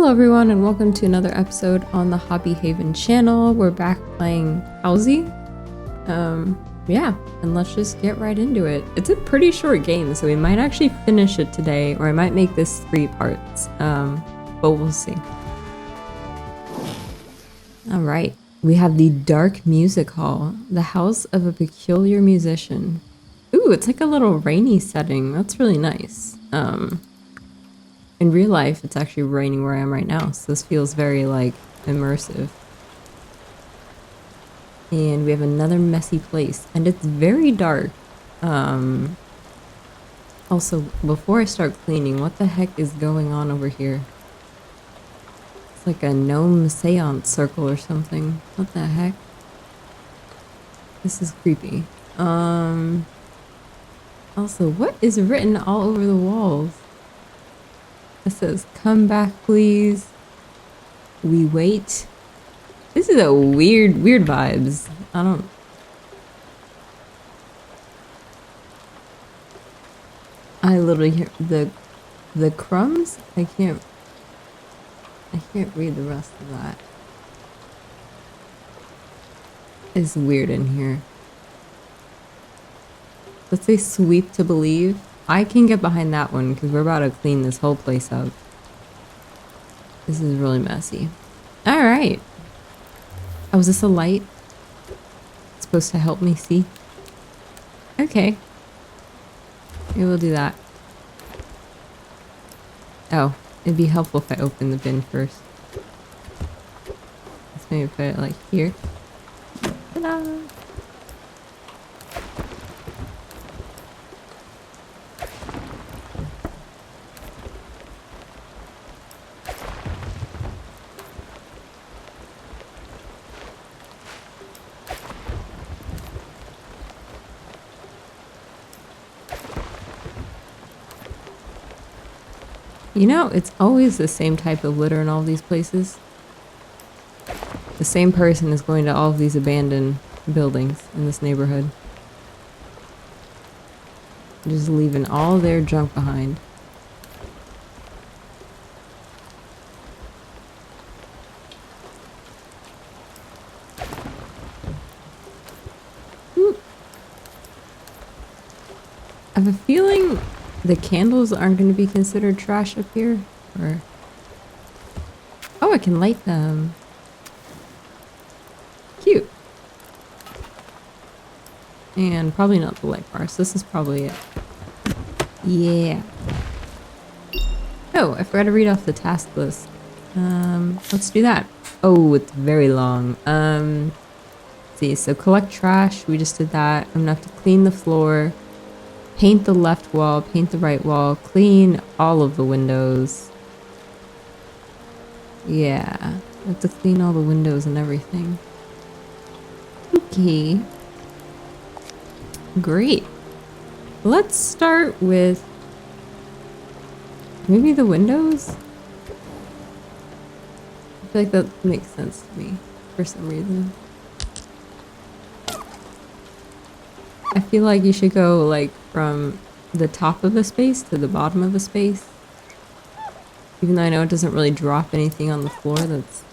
Hello everyone and welcome to another episode on the Hobby Haven channel. We're back playing Hozy. Yeah, and let's just get right into it. It's a pretty short game, so we might actually finish it today, or I might make this 3 parts, but we'll see. Alright, we have the Dark Music Hall, the house of a peculiar musician. Ooh, it's like a little rainy setting. That's really nice. In real life, it's actually raining where I am right now, so this feels very, like, immersive. And we have another messy place, and it's very dark. Also, before I start cleaning, what the heck is going on over here? It's like a gnome seance circle or something. What the heck? This is creepy. Also, what is written all over the walls? It says, "Come back, please. We wait." This is a weird vibes. I literally hear the crumbs? I can't read the rest of that. It's weird in here. Let's say sweep to believe. I can get behind that one because we're about to clean this whole place up. This is really messy. Alright. Oh, is this a light? It's supposed to help me see? Okay. Maybe we'll do that. Oh, it'd be helpful if I open the bin first. Let's maybe put it like here. Ta-da! You know, it's always the same type of litter in all these places. The same person is going to all of these abandoned buildings in this neighborhood. Just leaving all their junk behind. Oop. I have a feeling the candles aren't going to be considered trash up here, or... Oh, I can light them. Cute. And probably not the light bar, so this is probably it. Yeah. Oh, I forgot to read off the task list. Let's do that. Oh, it's very long. Let's see, so collect trash, we just did that. I'm gonna have to clean the floor. Paint the left wall, paint the right wall, clean all of the windows. Yeah, I have to clean all the windows and everything. Okay. Great. Let's start with maybe the windows? I feel like that makes sense to me for some reason. I feel like you should go like from the top of a space to the bottom of a space. Even though I know it doesn't really drop anything on the floor, that's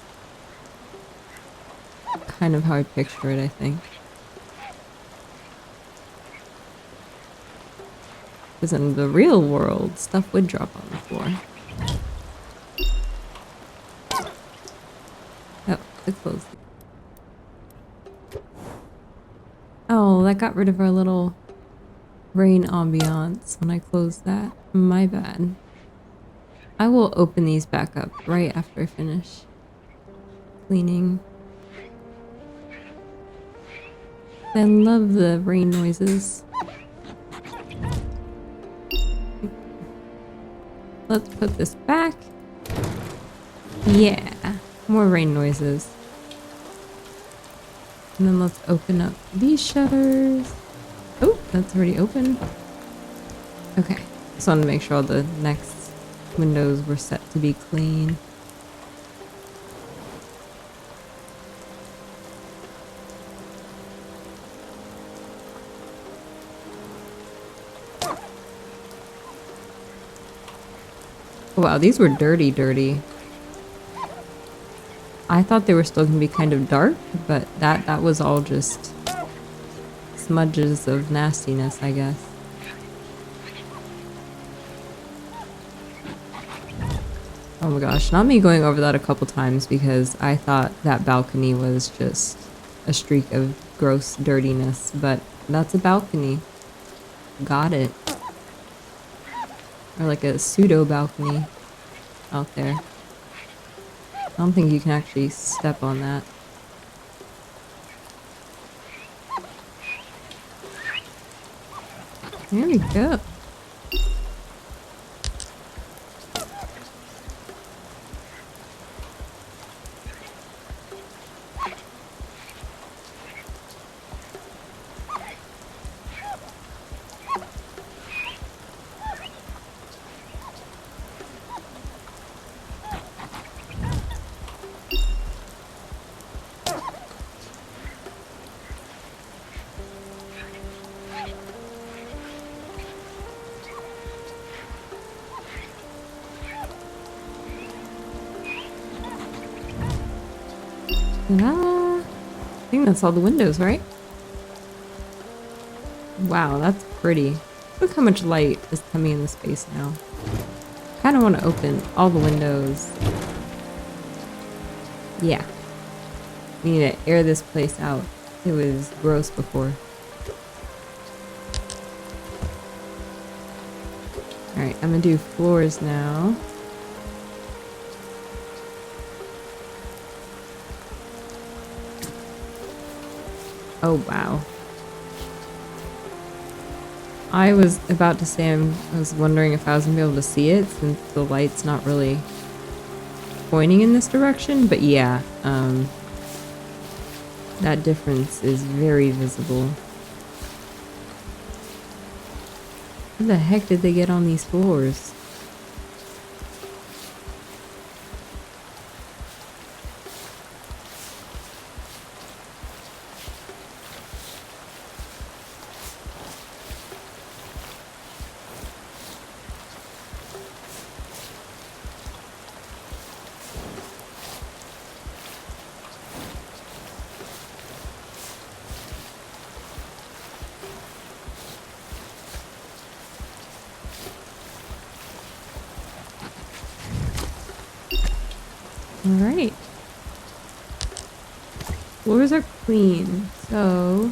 kind of how I picture it, I think. Because in the real world, stuff would drop on the floor. Oh, it closed. Oh, that got rid of our little rain ambiance when I closed that. My bad. I will open these back up right after I finish cleaning. I love the rain noises. Let's put this back. Yeah, more rain noises. And then let's open up these shutters. Oh, that's already open. Okay, just wanted to make sure all the next windows were set to be clean. Wow, these were dirty. I thought they were still gonna be kind of dark, but that was all just smudges of nastiness, I guess. Oh my gosh, not me going over that a couple times because I thought that balcony was just a streak of gross dirtiness, but that's a balcony. Got it. Or like a pseudo balcony out there. I don't think you can actually step on that. There we go. Ta-da! I think that's all the windows, right? Wow, that's pretty. Look how much light is coming in the space now. Kind of want to open all the windows. Yeah. We need to air this place out. It was gross before. Alright, I'm gonna do floors now. Oh, wow. I was about to say I was wondering if I was gonna be able to see it since the light's not really pointing in this direction, but yeah, that difference is very visible. How the heck did they get on these floors? Alright. Floors are clean, so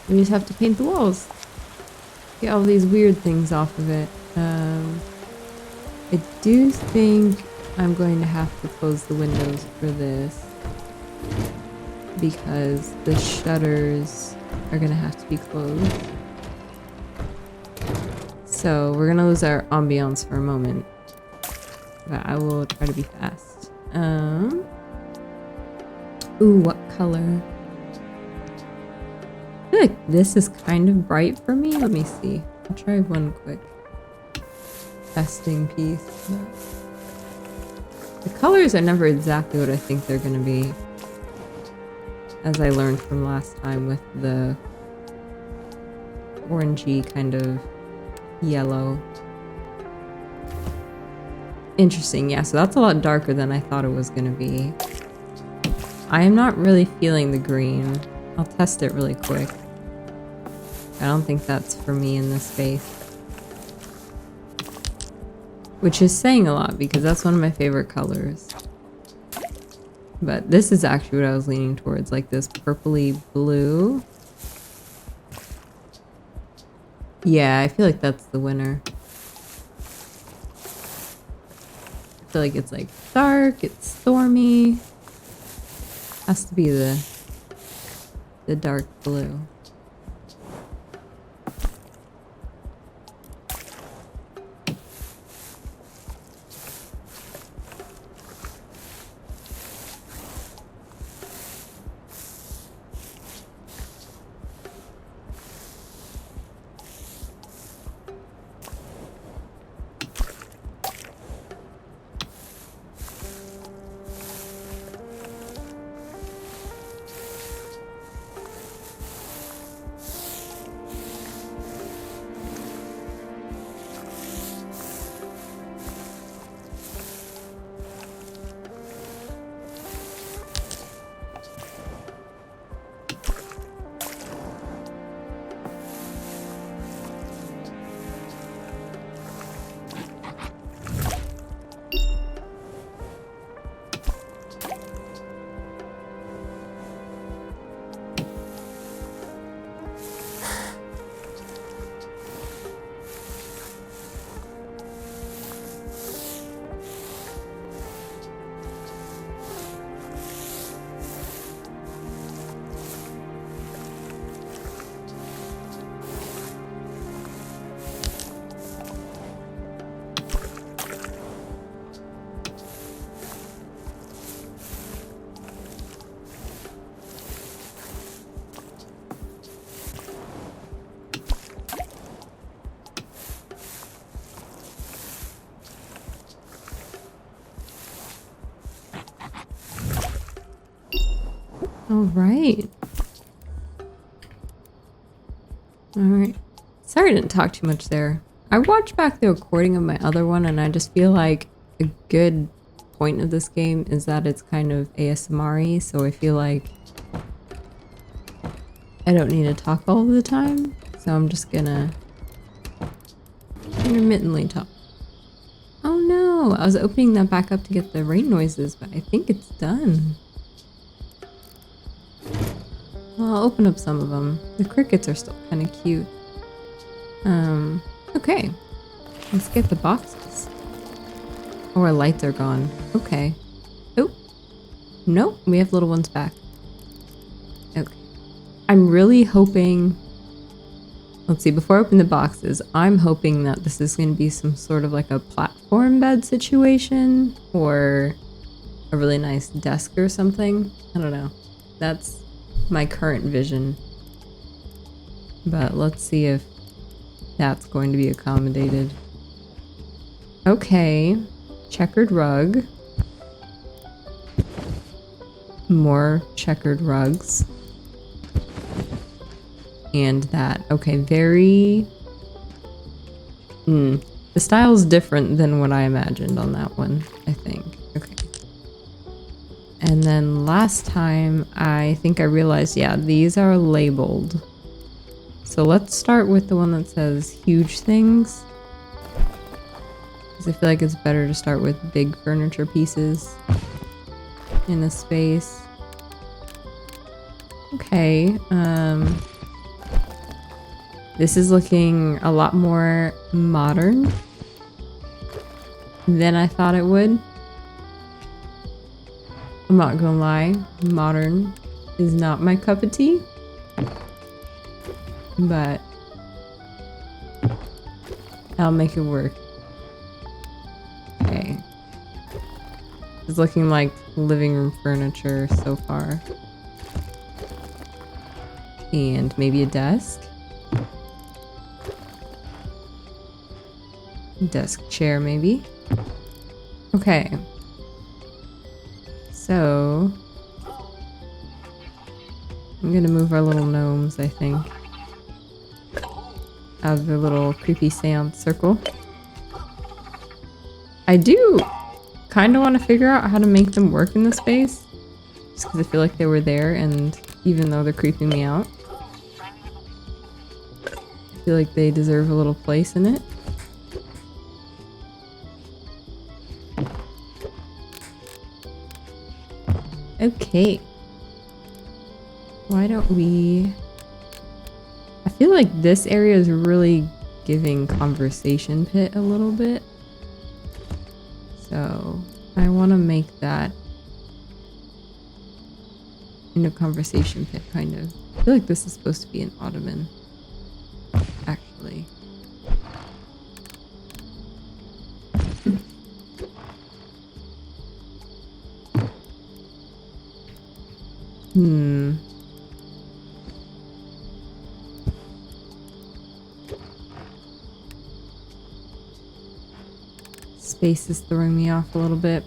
we just have to paint the walls. Get all these weird things off of it. I do think I'm going to have to close the windows for this because the shutters are gonna have to be closed. So we're gonna lose our ambiance for a moment. But I will try to be fast. Ooh, what color? I feel like this is kind of bright for me. Let me see. I'll try one quick testing piece. The colors are never exactly what I think they're gonna be. As I learned from last time with the orangey kind of yellow. Interesting, yeah, so that's a lot darker than I thought it was gonna be. I am not really feeling the green. I'll test it really quick. I don't think that's for me in this space. Which is saying a lot because that's one of my favorite colors. But this is actually what I was leaning towards, like this purpley blue. Yeah, I feel like that's the winner. I feel like it's like dark, it's stormy. Has to be the dark blue. All right. All right. Sorry I didn't talk too much there. I watched back the recording of my other one and I just feel like a good point of this game is that it's kind of ASMR-y, so I feel like I don't need to talk all the time. So I'm just gonna intermittently talk. Oh no, I was opening that back up to get the rain noises, but I think it's done. Well, I'll open up some of them. The crickets are still kind of cute. Okay. Let's get the boxes. Oh, our lights are gone. Okay. Oh. Nope, we have little ones back. Okay. I'm really hoping... Let's see, before I open the boxes, I'm hoping that this is going to be some sort of like a platform bed situation or a really nice desk or something. I don't know. That's my current vision. But let's see if that's going to be accommodated. Okay. Checkered rug. More checkered rugs. And that. Okay, very... the style's different than what I imagined on that one, I think. Okay. And then last time, I think I realized, yeah, these are labeled. So let's start with the one that says huge things. Because I feel like it's better to start with big furniture pieces in a space. Okay, this is looking a lot more modern than I thought it would. I'm not gonna lie, modern is not my cup of tea. But I'll make it work. Okay. It's looking like living room furniture so far. And maybe a desk. Desk chair, maybe. Okay. So I'm gonna move our little gnomes, I think, out of their little creepy seance circle. I do kind of want to figure out how to make them work in the space. Just because I feel like they were there, and even though they're creeping me out, I feel like they deserve a little place in it. Okay. Why don't we... I feel like this area is really giving conversation pit a little bit. So I want to make that into conversation pit, kind of. I feel like this is supposed to be an ottoman, actually. Space is throwing me off a little bit.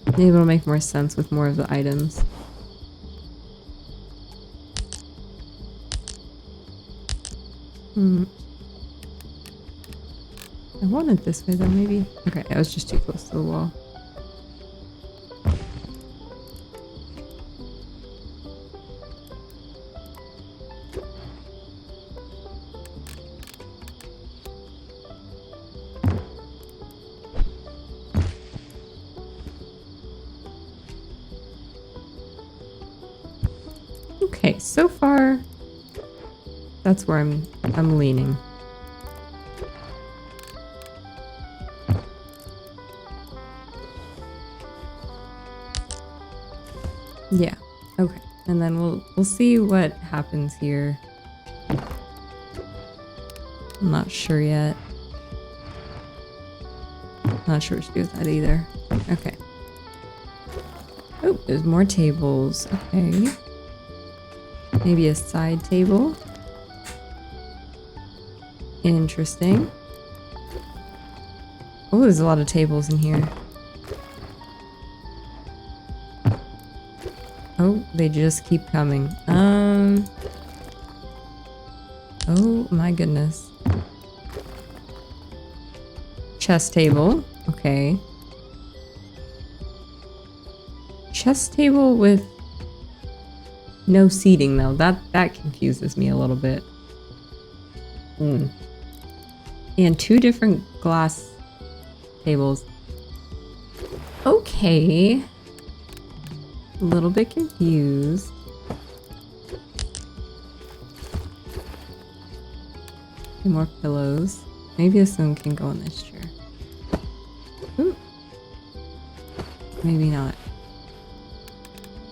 Maybe it'll make more sense with more of the items. I want it this way though, maybe? Okay, I was just too close to the wall. Okay, so far, that's where I'm leaning. Yeah. Okay. And then we'll see what happens here. I'm not sure yet. Not sure what to do with that either. Okay. Oh, there's more tables. Okay. Maybe a side table. Interesting. Oh, there's a lot of tables in here. Oh, they just keep coming. Oh my goodness. Chess table. Okay. Chess table with no seating though. That confuses me a little bit. And 2 different glass tables. Okay. A little bit confused. More pillows. Maybe this one can go in this chair. Ooh. Maybe not.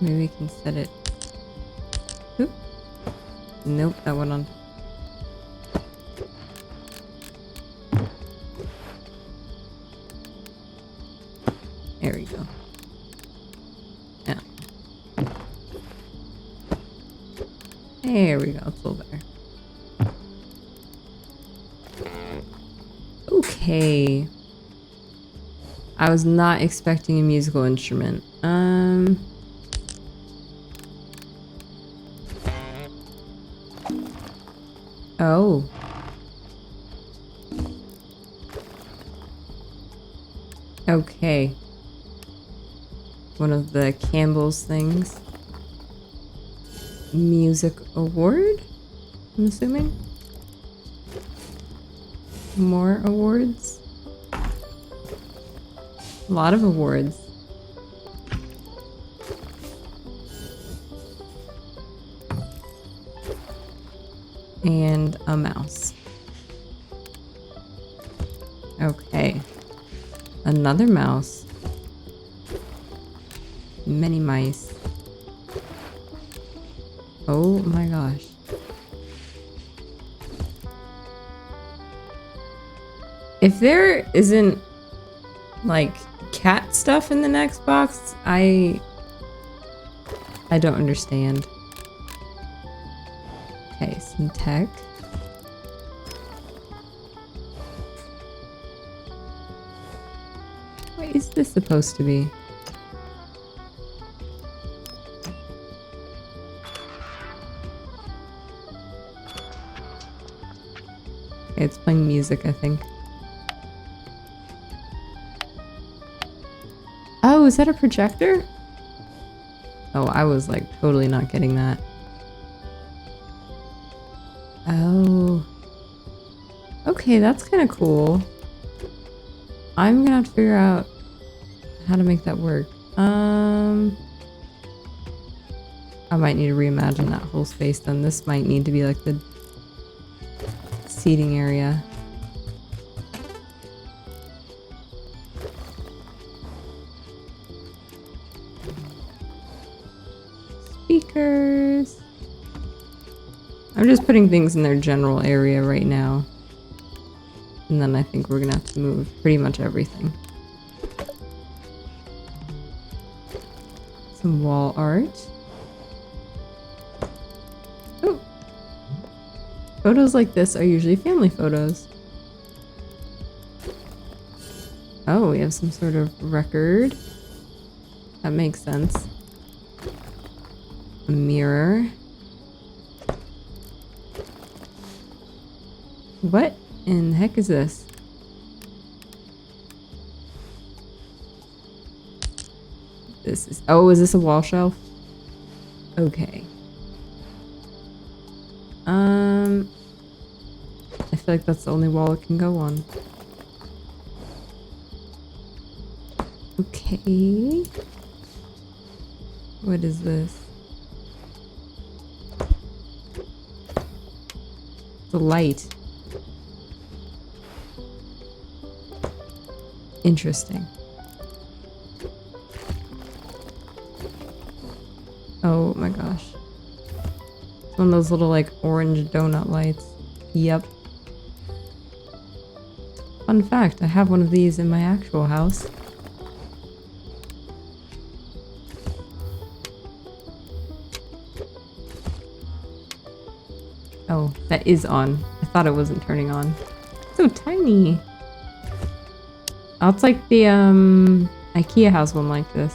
Maybe we can set it. Oop. Nope, that went on. There we go. Yeah. There we go, it's a little better. Okay. I was not expecting a musical instrument. Oh. Okay. One of the Campbell's things. Music award? I'm assuming? More awards? A lot of awards. And a mouse. Okay. Another mouse. Many mice. Oh my gosh. If there isn't like cat stuff in the next box, I don't understand. Okay, some tech. What is this supposed to be? Okay, it's playing music, I think. Oh, is that a projector? Oh, I was like totally not getting that. Oh. Okay, that's kind of cool. I'm gonna have to figure out how to make that work. I might need to reimagine that whole space then. This might need to be like the seating area. Speakers. I'm just putting things in their general area right now. And then I think we're gonna have to move pretty much everything. Some wall art. Oh! Photos like this are usually family photos. Oh, we have some sort of record. That makes sense. A mirror. What in the heck is this? This is... Oh, is this a wall shelf? Okay. I feel like that's the only wall it can go on. Okay. What is this? The light. Interesting. Oh my gosh. It's one of those little like orange donut lights. Yep. Fun fact, I have one of these in my actual house. Oh, that is on. I thought it wasn't turning on. So tiny. Oh, it's like the IKEA has one like this.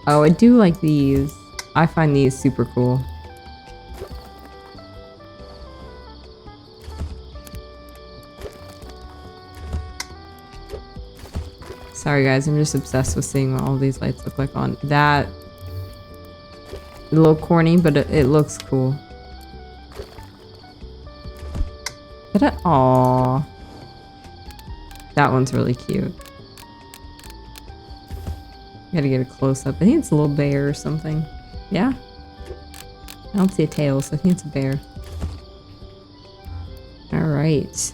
Oh, I do like these. I find these super cool. Sorry guys, I'm just obsessed with seeing what all these lights look like on. That, a little corny, but it looks cool. Aww. That one's really cute. Gotta get a close up. I think it's a little bear or something. Yeah? I don't see a tail, so I think it's a bear. Alright.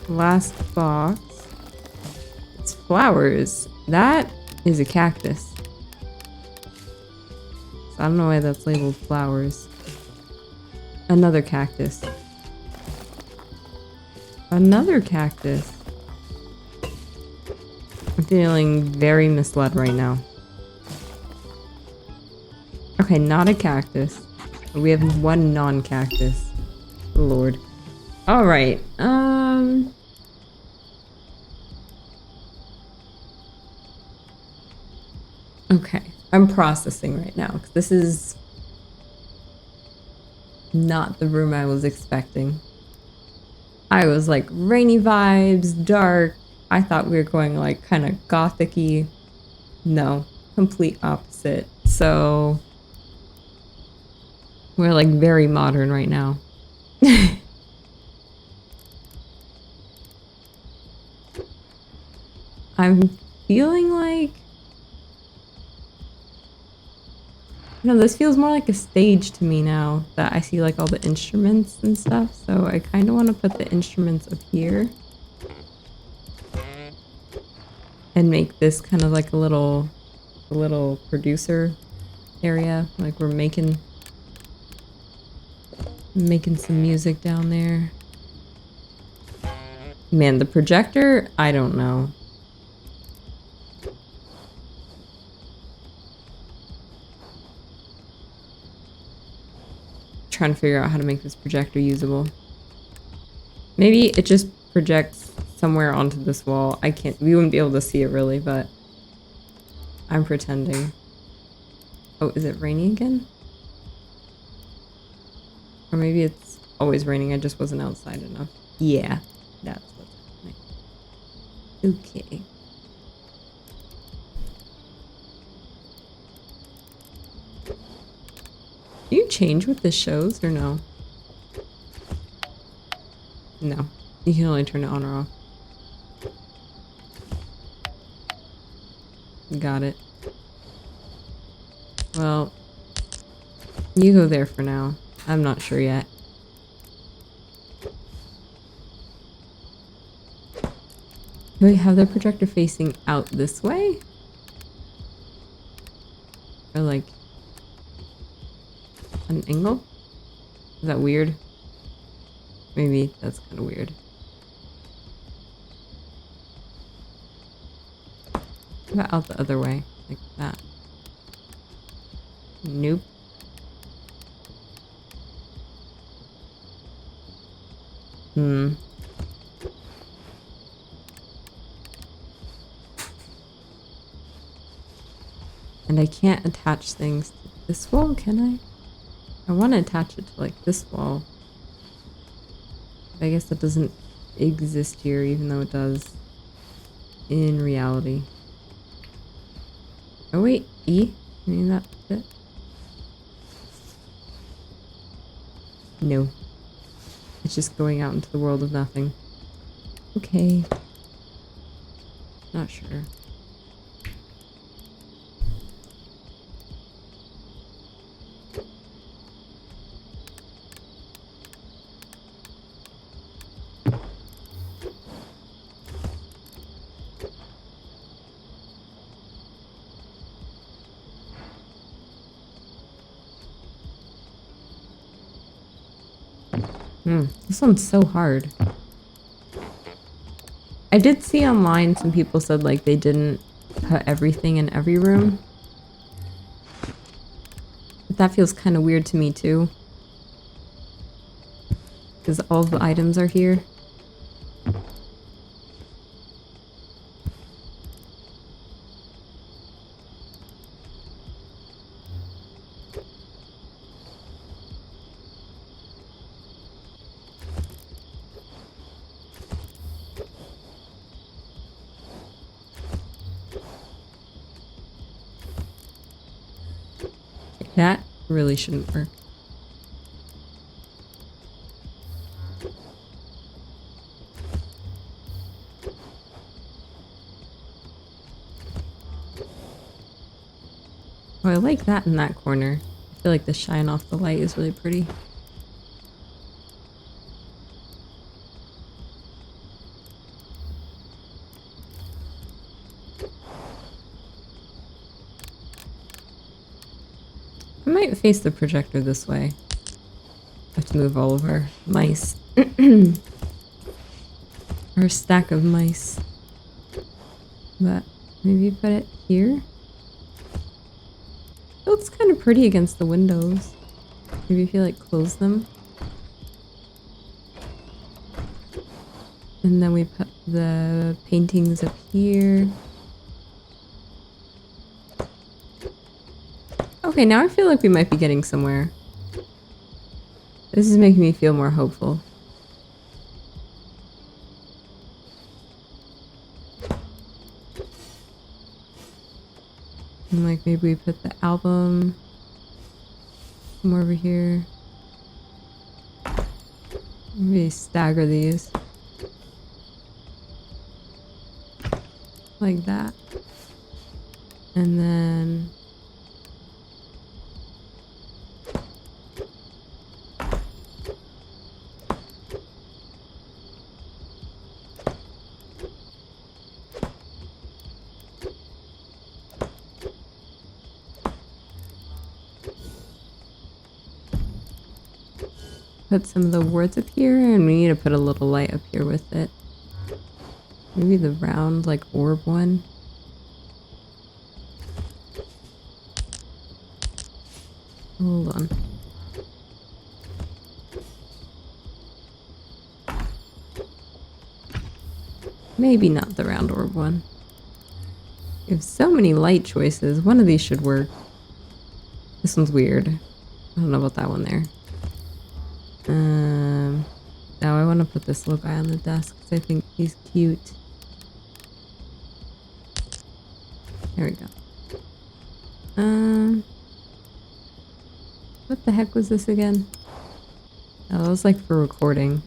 Last box. It's flowers. That is a cactus. So I don't know why that's labeled flowers. Another cactus. Another cactus. I'm feeling very misled right now. Okay, not a cactus. We have one non-cactus. Lord. Alright, okay, I'm processing right now, because this is not the room I was expecting. I was like, rainy vibes, dark. I thought we were going like kind of gothic-y. No, complete opposite. So we're like very modern right now. I'm feeling like, no, this feels more like a stage to me now that I see like all the instruments and stuff. So I kind of want to put the instruments up here and make this kind of like a little producer area. Like we're making some music down there. Man, the projector, I don't know. Trying to figure out how to make this projector usable. Maybe it just projects somewhere onto this wall. We wouldn't be able to see it really, but I'm pretending. Oh, is it raining again? Or maybe it's always raining, I just wasn't outside enough. Yeah, that's what's happening. Okay. Do you change with the shows or no? No. You can only turn it on or off. Got it. Well, you go there for now. I'm not sure yet. Do we have the projector facing out this way? Or like an angle? Is that weird? Maybe that's kind of weird. How about out the other way? Like that. Nope. And I can't attach things to this wall, can I? I want to attach it to like this wall. But I guess that doesn't exist here, even though it does in reality. Oh wait, E? Maybe that's it? No. It's just going out into the world of nothing. Okay. Not sure. This one's so hard. I did see online some people said like they didn't put everything in every room. But that feels kind of weird to me too. Because all the items are here. That really shouldn't work. Oh, I like that in that corner. I feel like the shine off the light is really pretty. I might face the projector this way. I have to move all of our mice. Our stack of mice. But maybe put it here? It looks kind of pretty against the windows. Maybe if you like close them. And then we put the paintings up here. Okay, now I feel like we might be getting somewhere. This is making me feel more hopeful. And like maybe we put the album somewhere over here. Maybe stagger these. Like that. And then put some of the words up here, and we need to put a little light up here with it. Maybe the round, like, orb one. Hold on. Maybe not the round orb one. We have so many light choices. One of these should work. This one's weird. I don't know about that one there. Now I want to put this little guy on the desk because I think he's cute. There we go. What the heck was this again? Oh, that was like for recording.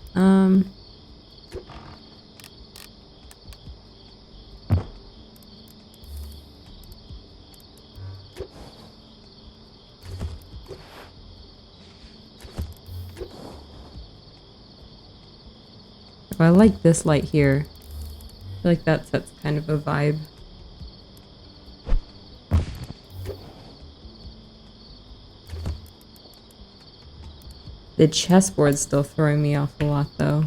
I like this light here. I feel like that sets kind of a vibe. The chessboard's still throwing me off a lot though.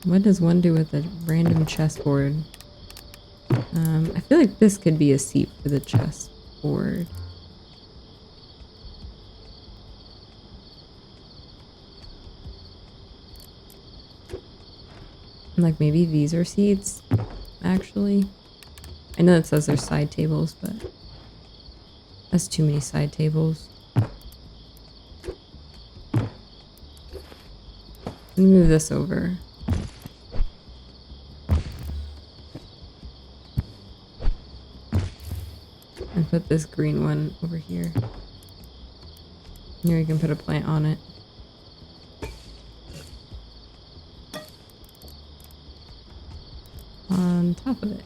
What does one do with a random chessboard? I feel like this could be a seat for the chessboard. And like maybe these are seats, actually. I know it says they're side tables, but that's too many side tables. Let me move this over. And put this green one over here. Here we can put a plant on it. On top of it.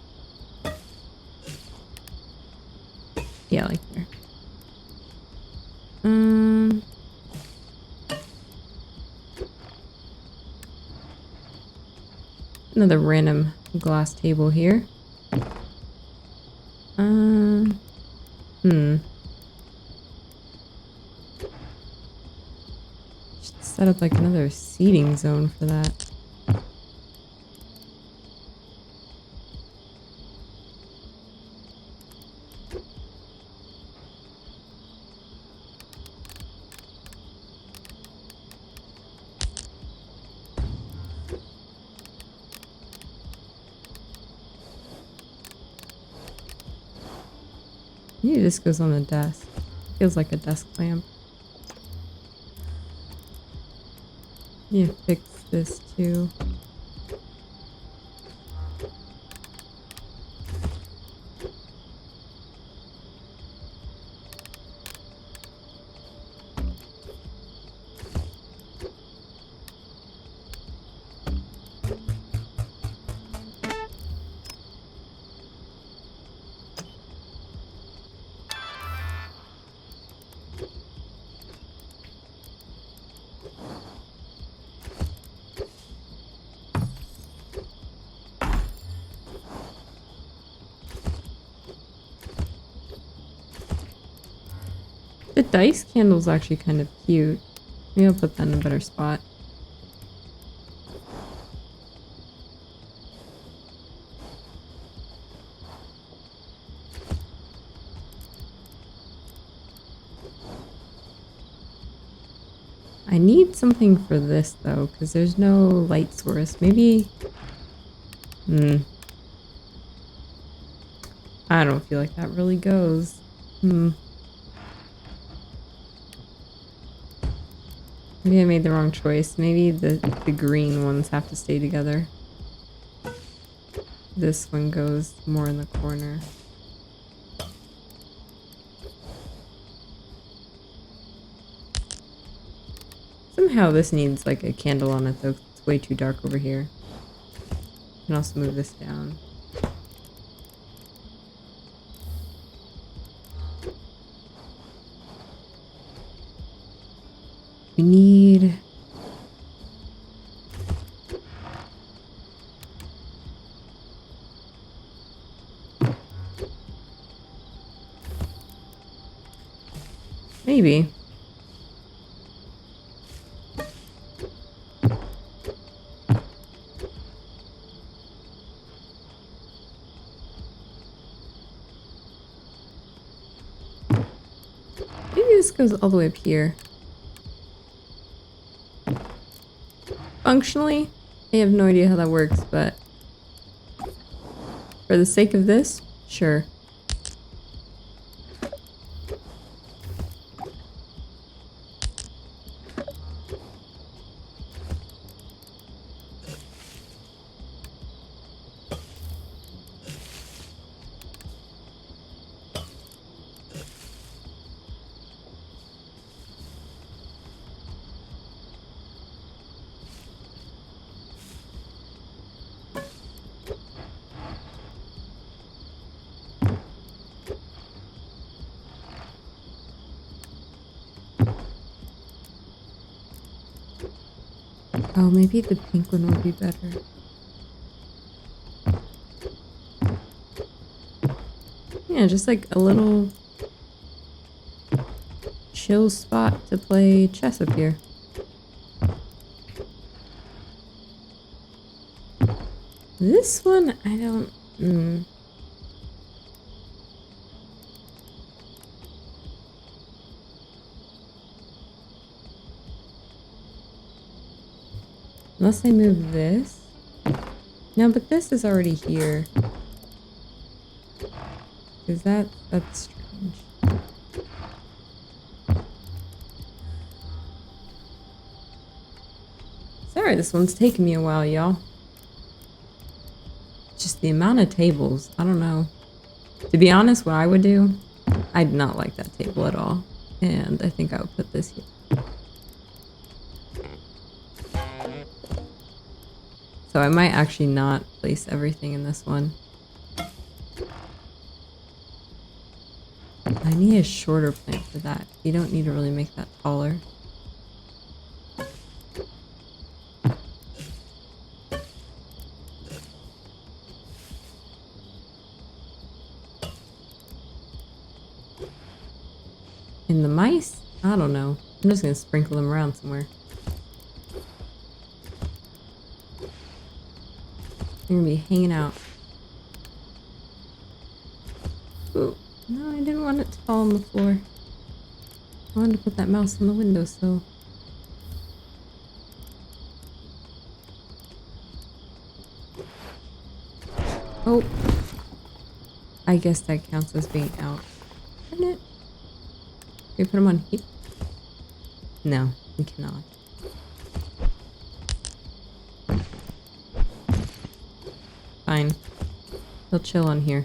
Yeah, like there. Another random glass table here. Should set up like another seating zone for that. Maybe this goes on the desk. Feels like a desk lamp. Yeah, fix this too. The dice candle's actually kind of cute. Maybe I'll put that in a better spot. I need something for this though, because there's no light source. Maybe... I don't feel like that really goes. Maybe I made the wrong choice. Maybe the green ones have to stay together. This one goes more in the corner. Somehow this needs like a candle on it though. It's way too dark over here. I can also move this down. We need... maybe. Maybe this goes all the way up here. Functionally, I have no idea how that works, but for the sake of this, sure. Oh, maybe the pink one would be better. Yeah, just like a little chill spot to play chess up here. This one, I don't... Unless I move this. No, but this is already here. Is that's strange. Sorry, this one's taking me a while, y'all. Just the amount of tables, I don't know. To be honest, what I would do, I'd not like that table at all. And I think I would put this here. So I might actually not place everything in this one. I need a shorter plant for that. You don't need to really make that taller. And the mice? I don't know. I'm just gonna sprinkle them around somewhere. They're gonna be hanging out. Ooh, no, I didn't want it to fall on the floor. I wanted to put that mouse on the windowsill. Oh. I guess that counts as being out. Isn't it? Can we put them on here? No, we cannot. Fine. They'll chill on here.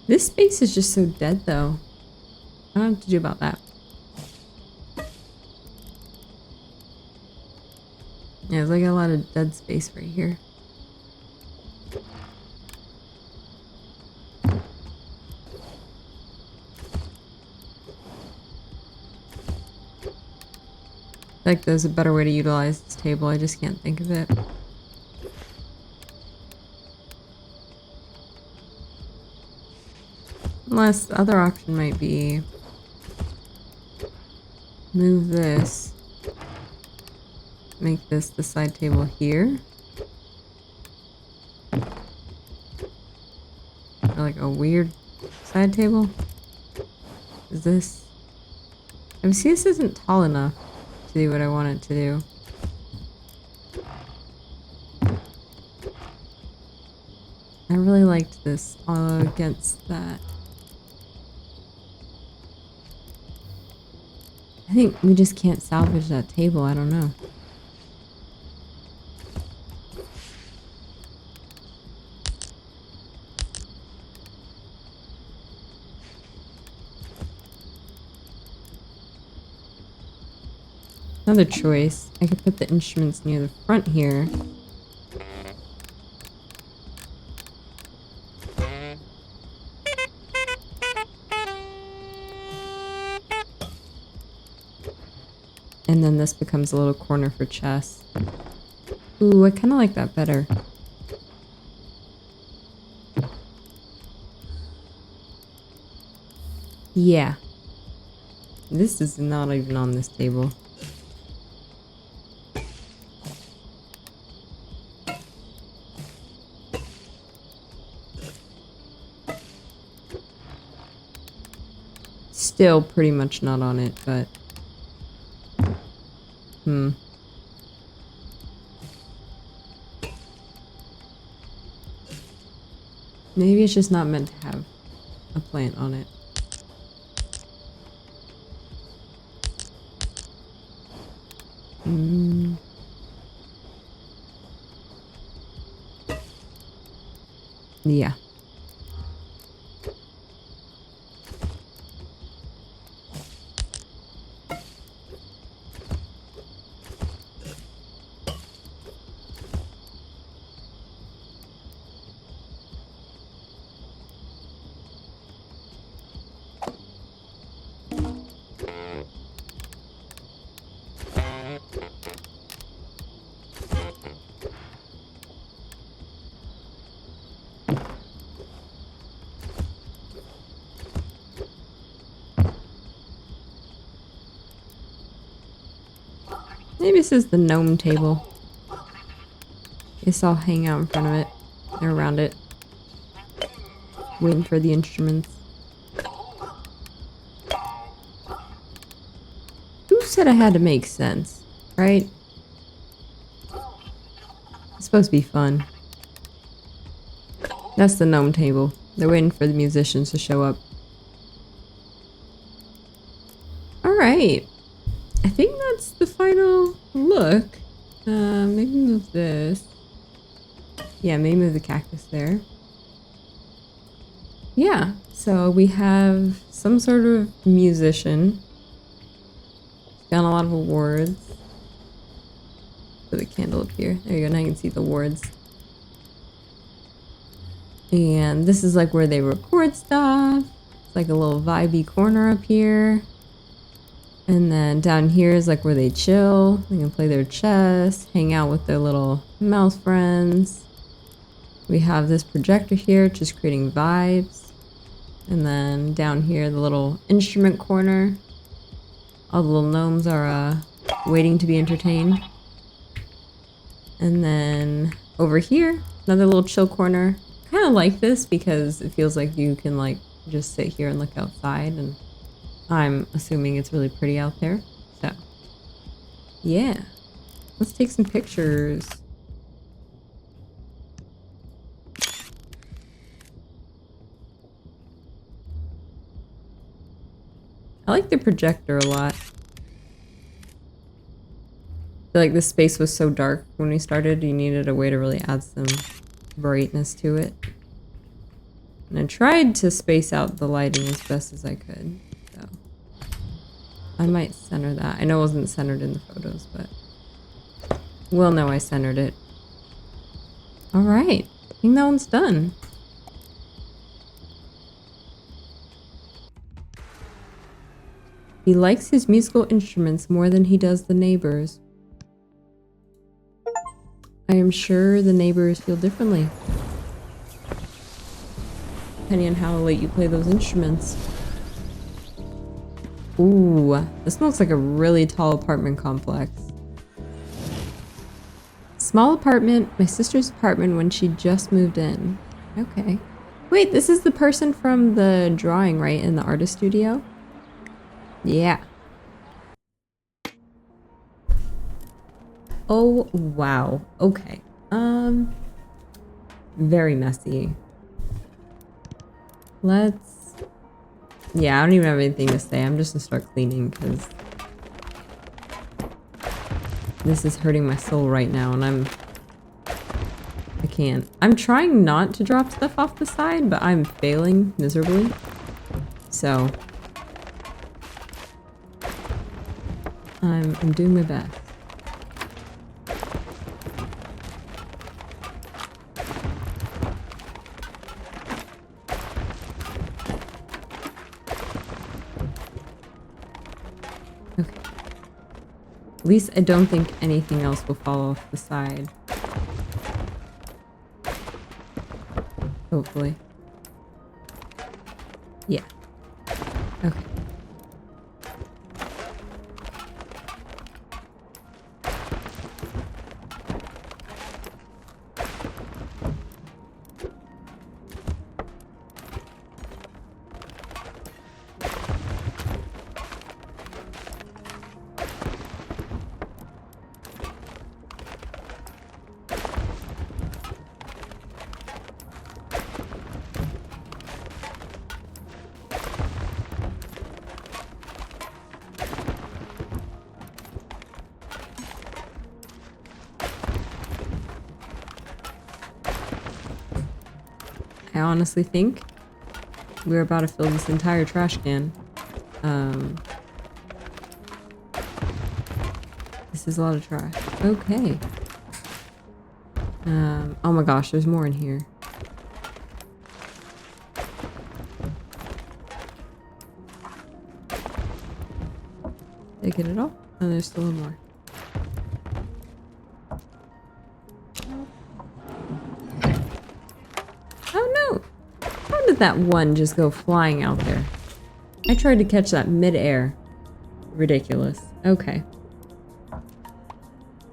This space is just so dead though. I don't know what to do about that. Yeah, there's like a lot of dead space right here. Like there's a better way to utilize this table, I just can't think of it. Unless the other option might be move this. Make this the side table here. Or like a weird side table. Is this... see, this isn't tall enough to do what I want it to do. I really liked this against that. I think we just can't salvage that table. I don't know. Another choice. I could put the instruments near the front here. And then this becomes a little corner for chess. Ooh, I kind of like that better. Yeah. This is not even on this table. Still pretty much not on it, but... Maybe it's just not meant to have a plant on it. Yeah. Maybe this is the gnome table. Guess I'll hang out in front of it, or around it, waiting for the instruments. Who said I had to make sense, right? It's supposed to be fun. That's the gnome table. They're waiting for the musicians to show up. Alright. I think that's the final look. Maybe move this. Yeah, maybe move the cactus there. Yeah, so we have some sort of musician. He's got a lot of awards. Put a candle up here. There you go, now you can see the awards. And this is like where they record stuff. It's like a little vibey corner up here. And then down here is like where they chill. They can play their chess, hang out with their little mouse friends. We have this projector here, just creating vibes. And then down here, the little instrument corner. All the little gnomes are waiting to be entertained. And then over here, another little chill corner. Kind of like this because it feels like you can like just sit here and look outside, and I'm assuming it's really pretty out there. So yeah, let's take some pictures. I like the projector a lot. I feel like this space was so dark when we started, you needed a way to really add some brightness to it. And I tried to space out the lighting as best as I could. So I might center that. I know it wasn't centered in the photos, but we'll know I centered it. Alright, I think that one's done. He likes his musical instruments more than he does the neighbors. I am sure the neighbors feel differently. depending on how late you play those instruments. Ooh, this looks like a really tall apartment complex. Small apartment, my sister's apartment when she just moved in. Okay. Wait, this is the person from the drawing, right? In the artist studio? Yeah. Oh, wow. Okay. Very messy. Let's... Yeah, I don't even have anything to say. I'm just gonna start cleaning because this is hurting my soul right now and I can't. I'm trying not to drop stuff off the side, but I'm failing miserably. So I'm doing my best. Okay. At least I don't think anything else will fall off the side. Hopefully. Yeah. Okay. I honestly think we're about to fill this entire trash can. This is a lot of trash. Okay. Oh my gosh, there's more in here. Did I get it all? Oh, there's still more. How did that one just go flying out there? I tried to catch that mid-air. Ridiculous. Okay.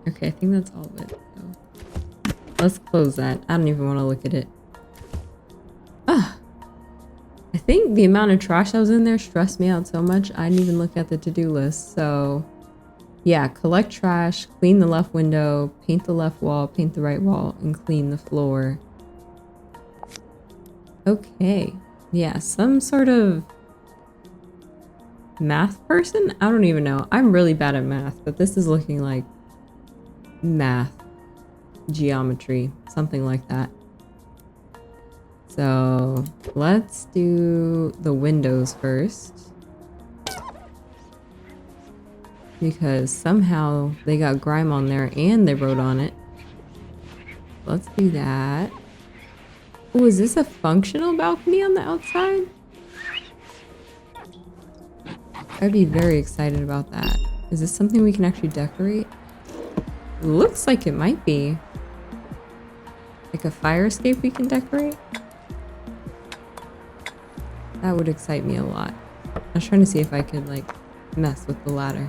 Okay, I think that's all of it. So let's close that. I don't even want to look at it. Ah, I think the amount of trash that was in there stressed me out so much I didn't even look at the to-do list. So yeah, collect trash, clean the left window, paint the left wall, paint the right wall, and clean the floor. Okay. Yeah, some sort of math person? I don't even know. I'm really bad at math, but this is looking like math, geometry, something like that. So let's do the windows first. Because somehow they got grime on there and they wrote on it. Let's do that. Oh, is this a functional balcony on the outside? I'd be very excited about that. Is this something we can actually decorate? Looks like it might be. Like a fire escape we can decorate? That would excite me a lot. I was trying to see if I could like mess with the ladder.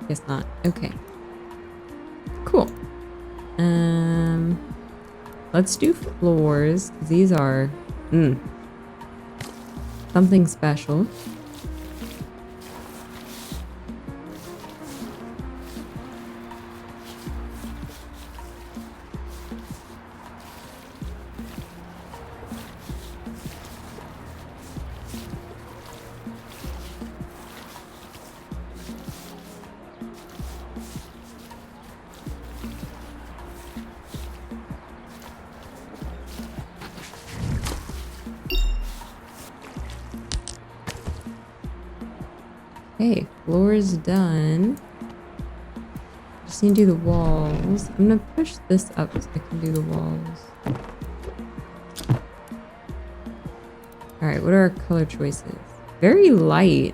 Guess not. Okay. Cool. Let's do floors. These are something special. Okay, floor is done. Just need to do the walls. I'm gonna push this up so I can do the walls. Alright, what are our color choices? Very light.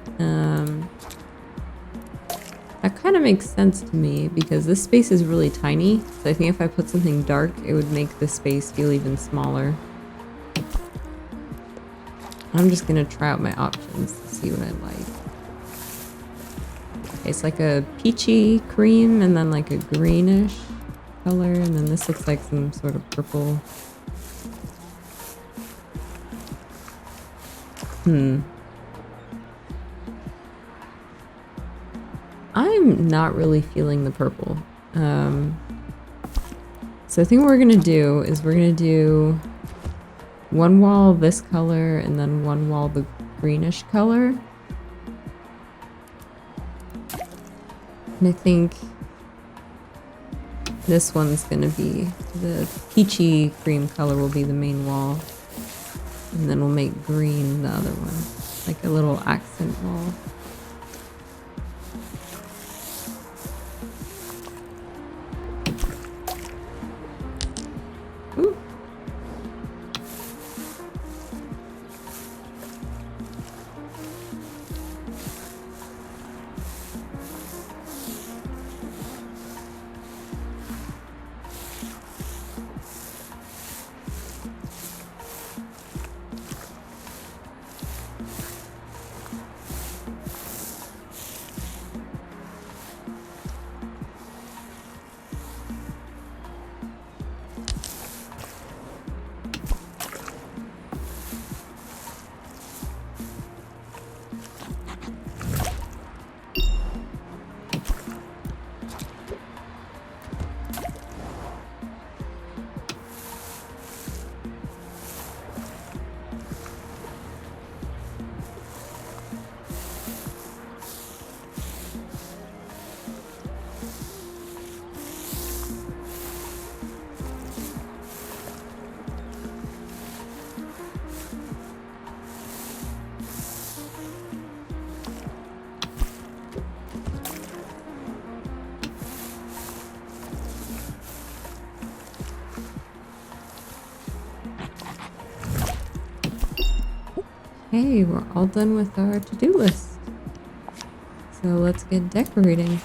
That kind of makes sense to me because this space is really tiny. So I think if I put something dark, it would make the space feel even smaller. I'm just gonna try out my options to see what I like. Okay, it's like a peachy cream and then like a greenish color, and then this looks like some sort of purple. I'm not really feeling the purple. So I think what we're gonna do is we're gonna do one wall this color and then one wall the greenish color. And I think this one's gonna be the peachy cream color will be the main wall. And then we'll make green the other one, like a little accent wall. Ooh. Okay, we're all done with our to-do list. So let's get decorating. Look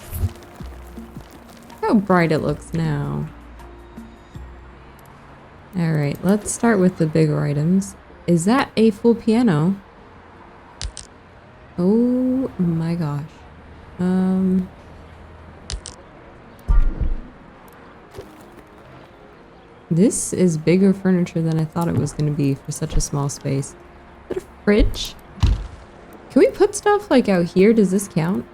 how bright it looks now. Alright, let's start with the bigger items. Is that a full piano? Oh my gosh. This is bigger furniture than I thought it was going to be for such a small space. Is that a fridge? Can we put stuff like out here? Does this count?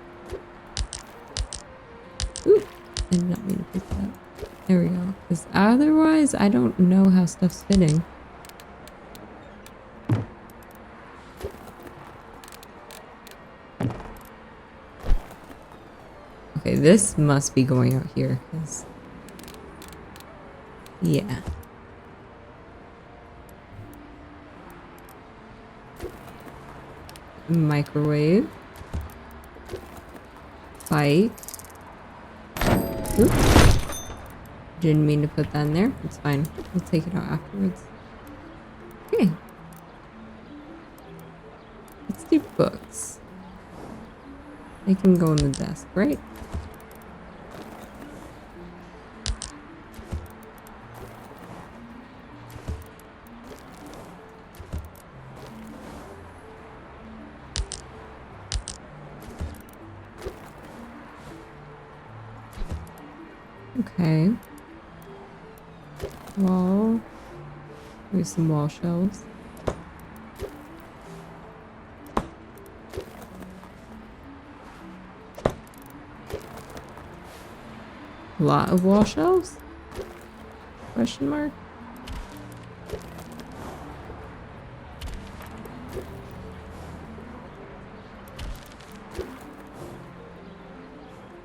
Ooh, I did not mean to pick that up. There we go. Because otherwise, I don't know how stuff's fitting. Okay, this must be going out here. Yeah. Microwave. Bike. Oops. Didn't mean to put that in there. It's fine. We'll take it out afterwards. Okay. Let's do books. They can go on the desk, right? Okay. Wall. There's some wall shelves. A lot of wall shelves? Question mark?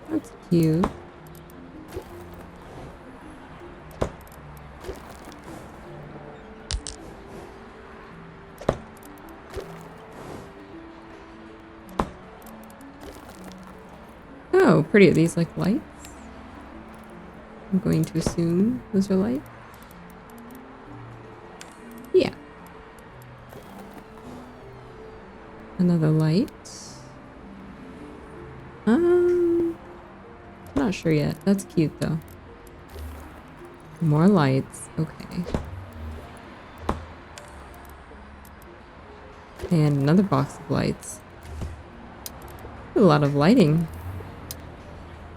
That's cute. Oh, pretty. Are these like lights? I'm going to assume those are lights. Yeah. Another light. Not sure yet. That's cute though. More lights. Okay. And another box of lights. A lot of lighting.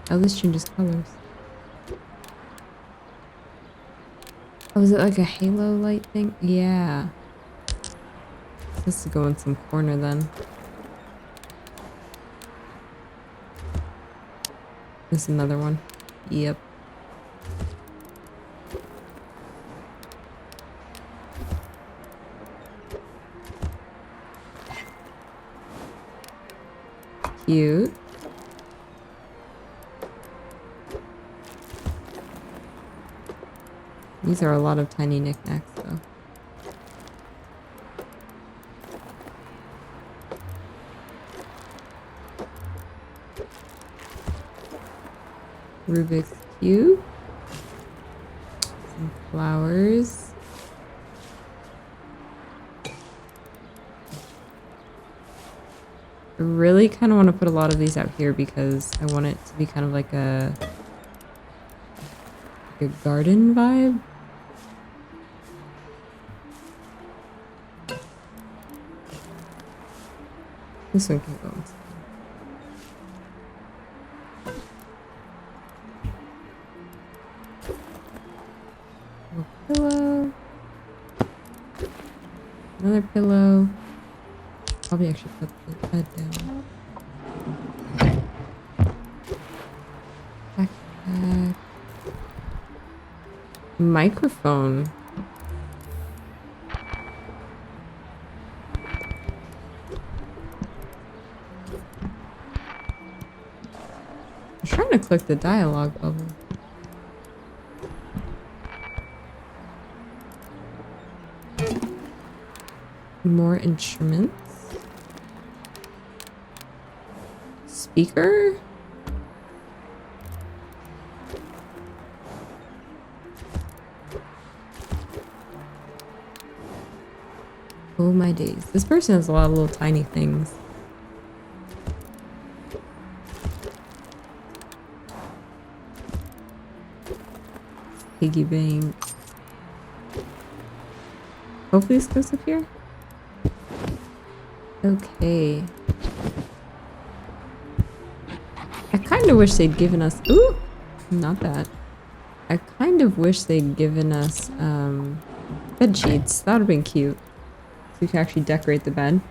Oh, this changes colors. Oh, is it like a halo light thing? Yeah. This to go in some corner then. There's another one. Yep. Cute. These are a lot of tiny knickknacks though. Rubik's Cube. Some flowers. I really kind of want to put a lot of these out here because I want it to be kind of like a garden vibe. This one can go inside. Pillow. Another pillow. Probably actually put the bed down. Backpack. Microphone. I'm trying to click the dialogue bubble. More instruments. Speaker? Oh my days. This person has a lot of little tiny things. Piggy bank. Hopefully this goes up here. Okay. I kind of wish they'd given us... Ooh! Not that. I kind of wish they'd given us bed sheets. That would have been cute. So we could actually decorate the bed.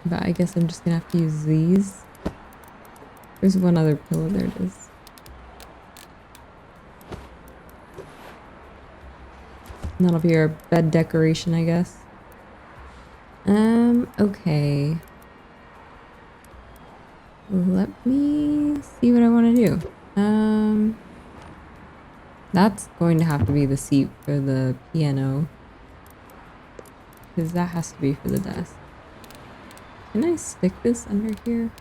But I guess I'm just gonna have to use these. There's one other pillow. There it is. And that'll be our bed decoration, I guess. Okay. Let me see what I want to do. That's going to have to be the seat for the piano. Because that has to be for the desk. Can I stick this under here?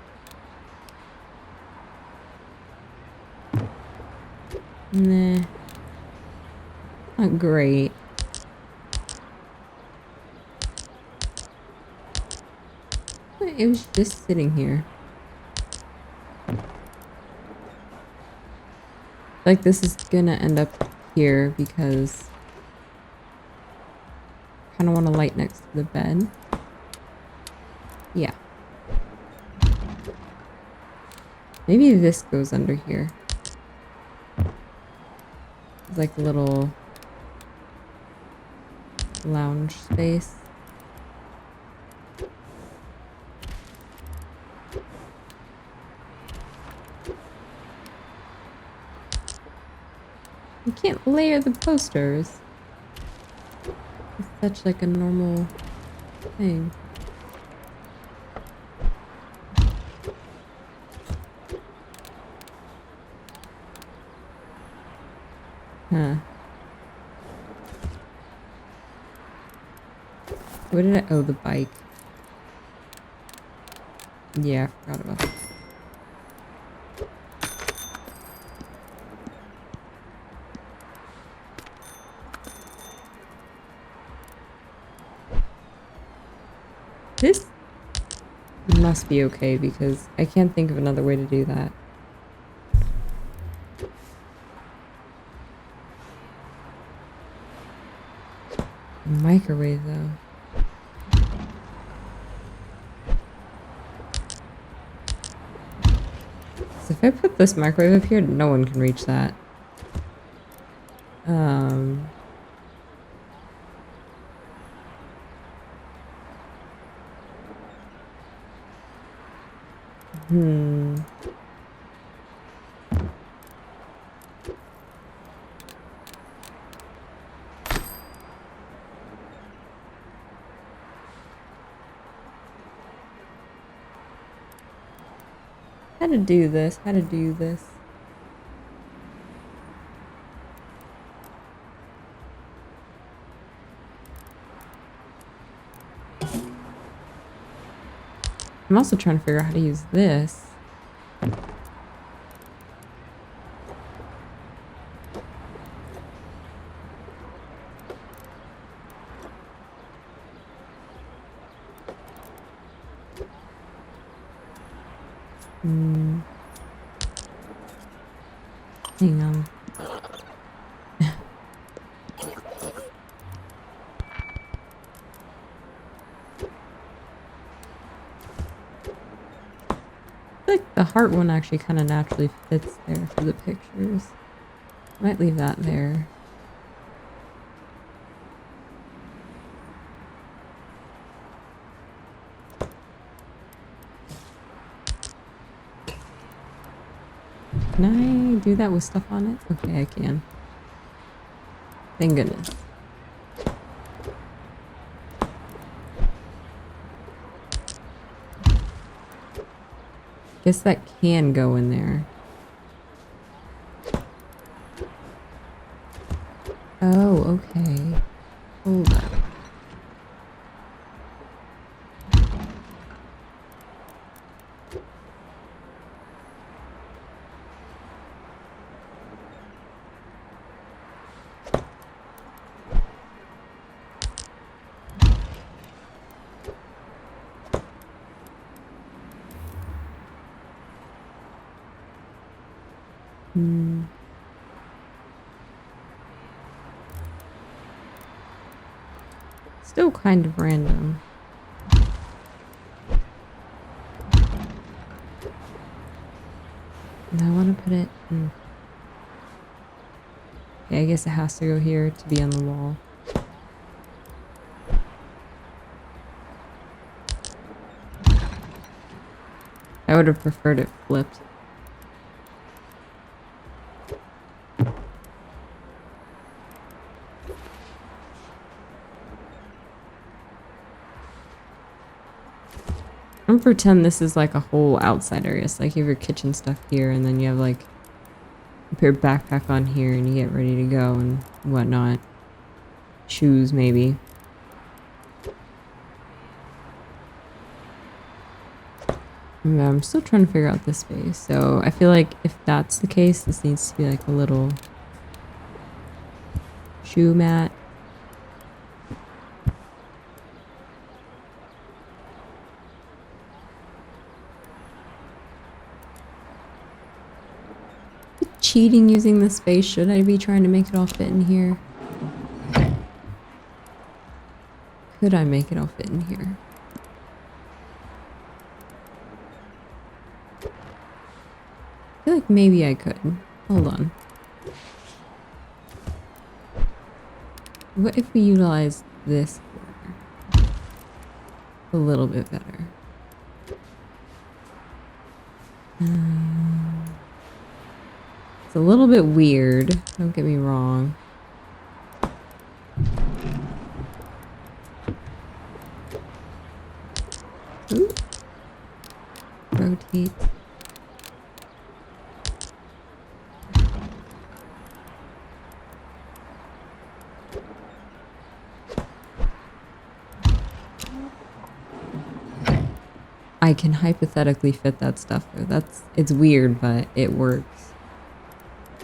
Nah. Not great. But it was just sitting here. Like this is gonna end up here because I kind of want to light next to the bed. Yeah. Maybe this goes under here. It's like a little lounge space. You can't layer the posters. It's such like a normal thing. Huh. What did I... Oh, the bike. Yeah, I forgot about that. This must be okay because I can't think of another way to do that. Microwave though. If I put this microwave up here, no one can reach that. Hmm. How to do this? How to do this? I'm also trying to figure out how to use this. Hang on. I feel like the heart one actually kind of naturally fits there for the pictures. Might leave that there. Can I do that with stuff on it? Okay, I can. Thank goodness. Guess that can go in there. Oh, okay. Hold up. Still kind of random. And I want to put it in. Okay, I guess it has to go here to be on the wall. I would have preferred it flipped. I'm gonna pretend this is like a whole outside area. So like you have your kitchen stuff here, and then you have like you put your backpack on here, and you get ready to go and whatnot. Shoes maybe. Yeah, I'm still trying to figure out this space. So I feel like if that's the case, this needs to be like a little shoe mat. Cheating using the space. Should I be trying to make it all fit in here? Could I make it all fit in here? I feel like maybe I could. Hold on. What if we utilize this corner a little bit better? It's a little bit weird, don't get me wrong. Ooh. Rotate. I can hypothetically fit that stuff though. It's weird, but it works.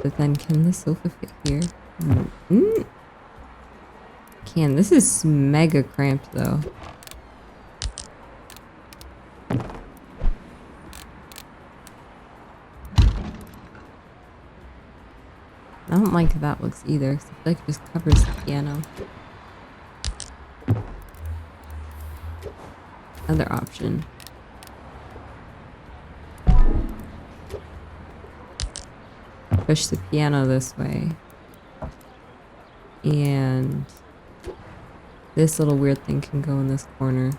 But then can the sofa fit here? Can. This is mega cramped though. I don't like how that looks either, because I feel like it just covers the piano. Other option. push the piano this way. And this little weird thing can go in this corner.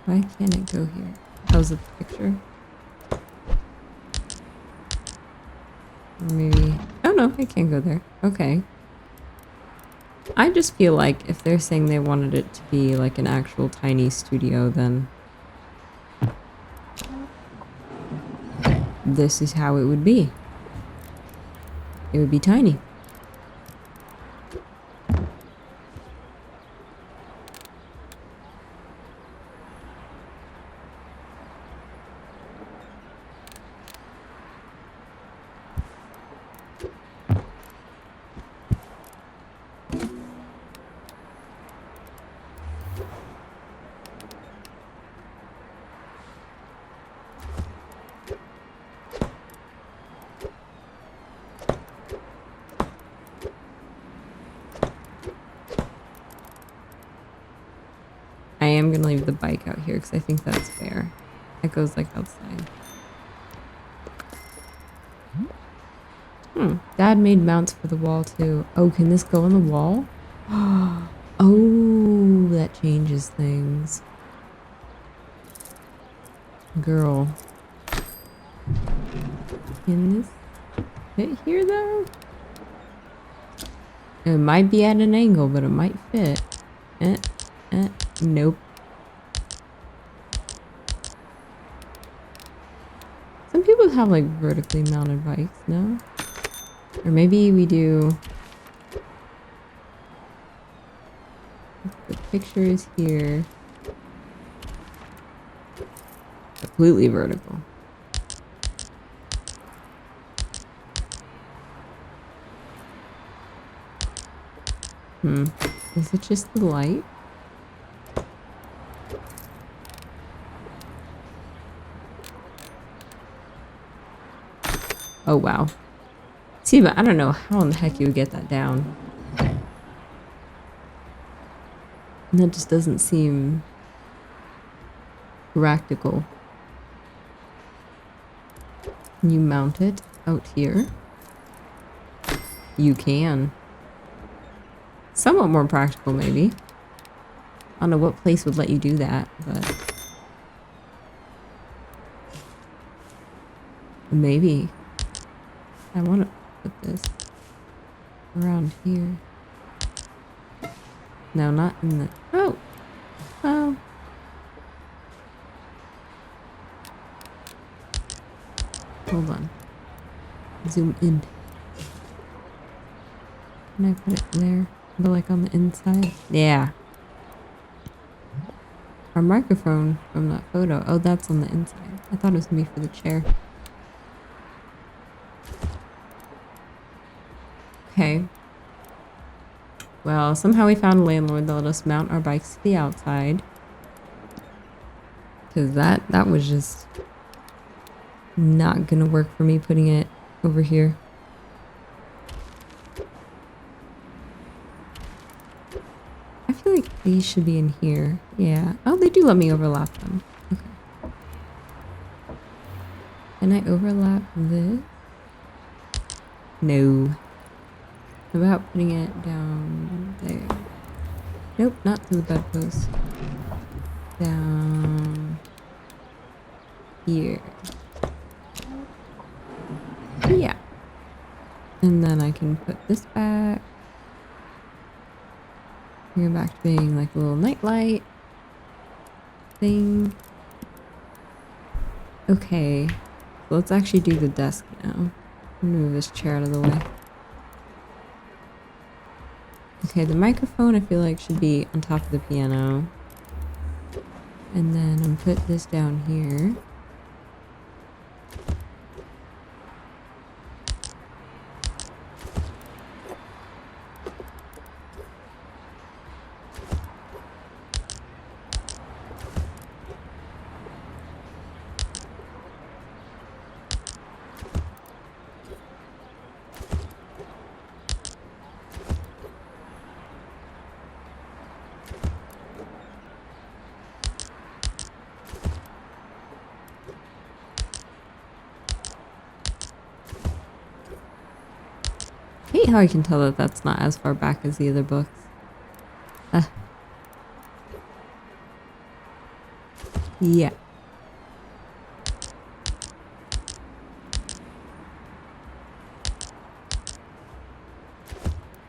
Why can't it go here? Oh, is it the picture? Or maybe... Oh no, it can't go there. Okay. I just feel like if they're saying they wanted it to be like an actual tiny studio, then this is how it would be. It would be tiny. I am gonna leave the bike out here because I think that's fair. It goes like outside. Dad made mounts for the wall too. Oh, can this go on the wall? Oh, that changes things. Girl. Can this fit here though? It might be at an angle, but it might fit. Nope. Some people have like vertically mounted bikes, no? Or maybe we do... The picture is here. Completely vertical. Is it just the light? Oh, wow. See, but I don't know how in the heck you would get that down. And that just doesn't seem practical. Can you mount it out here? You can. Somewhat more practical, maybe. I don't know what place would let you do that, but... Maybe. I want to put this around here. No, not in the... Oh! Oh! Hold on. Zoom in. Can I put it there? But like on the inside? Yeah. Our microphone from that photo. Oh, that's on the inside. I thought it was gonna be for the chair. Okay. Well, somehow we found a landlord that let us mount our bikes to the outside. Because that was just not gonna work for me putting it over here. I feel like these should be in here. Yeah. Oh, they do let me overlap them. Okay. Can I overlap this? No. How about putting it down there? Nope, not to the bedpost. Down here. Yeah. And then I can put this back. Bring it back to being like a little nightlight thing. Okay. So let's actually do the desk now. I'm gonna move this chair out of the way. Okay, the microphone I feel like should be on top of the piano. And then I'm put this down here. funny how I can tell that that's not as far back as the other books. Yeah.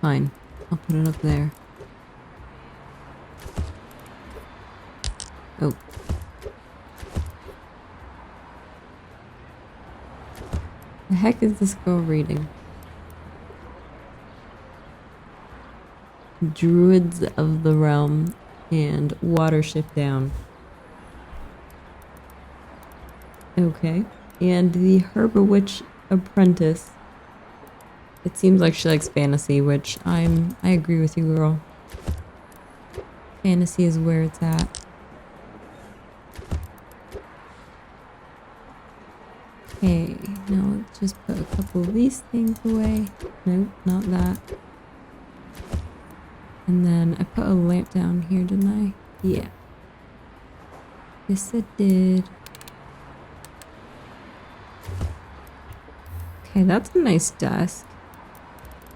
Fine. I'll put it up there. Oh. The heck is this girl reading? Druids of the Realm and Watership Down. Okay. And the Herba Apprentice. It seems like she likes fantasy, which I agree with you, girl. Fantasy is where it's at. Okay, now let's just put a couple of these things away. Nope, not that. And then I put a lamp down here, didn't I? Yeah. Yes, I did. Okay, that's a nice desk.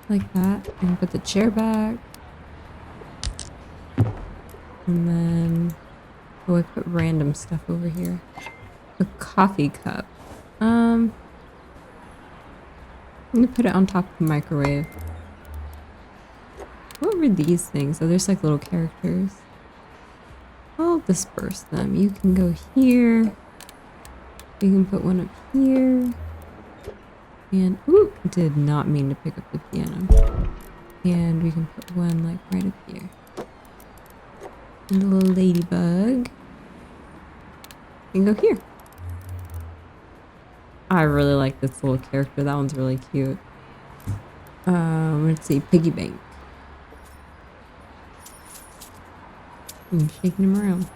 Like that. And put the chair back. And then... oh, I put random stuff over here. A coffee cup. I'm gonna put it on top of the microwave. What were these things? Oh, there's like little characters. I'll disperse them. You can go here. You can put one up here. And, ooh, did not mean to pick up the piano. And we can put one like right up here. And a little ladybug. You can go here. I really like this little character. That one's really cute. Let's see, piggy bank. I'm shaking him around.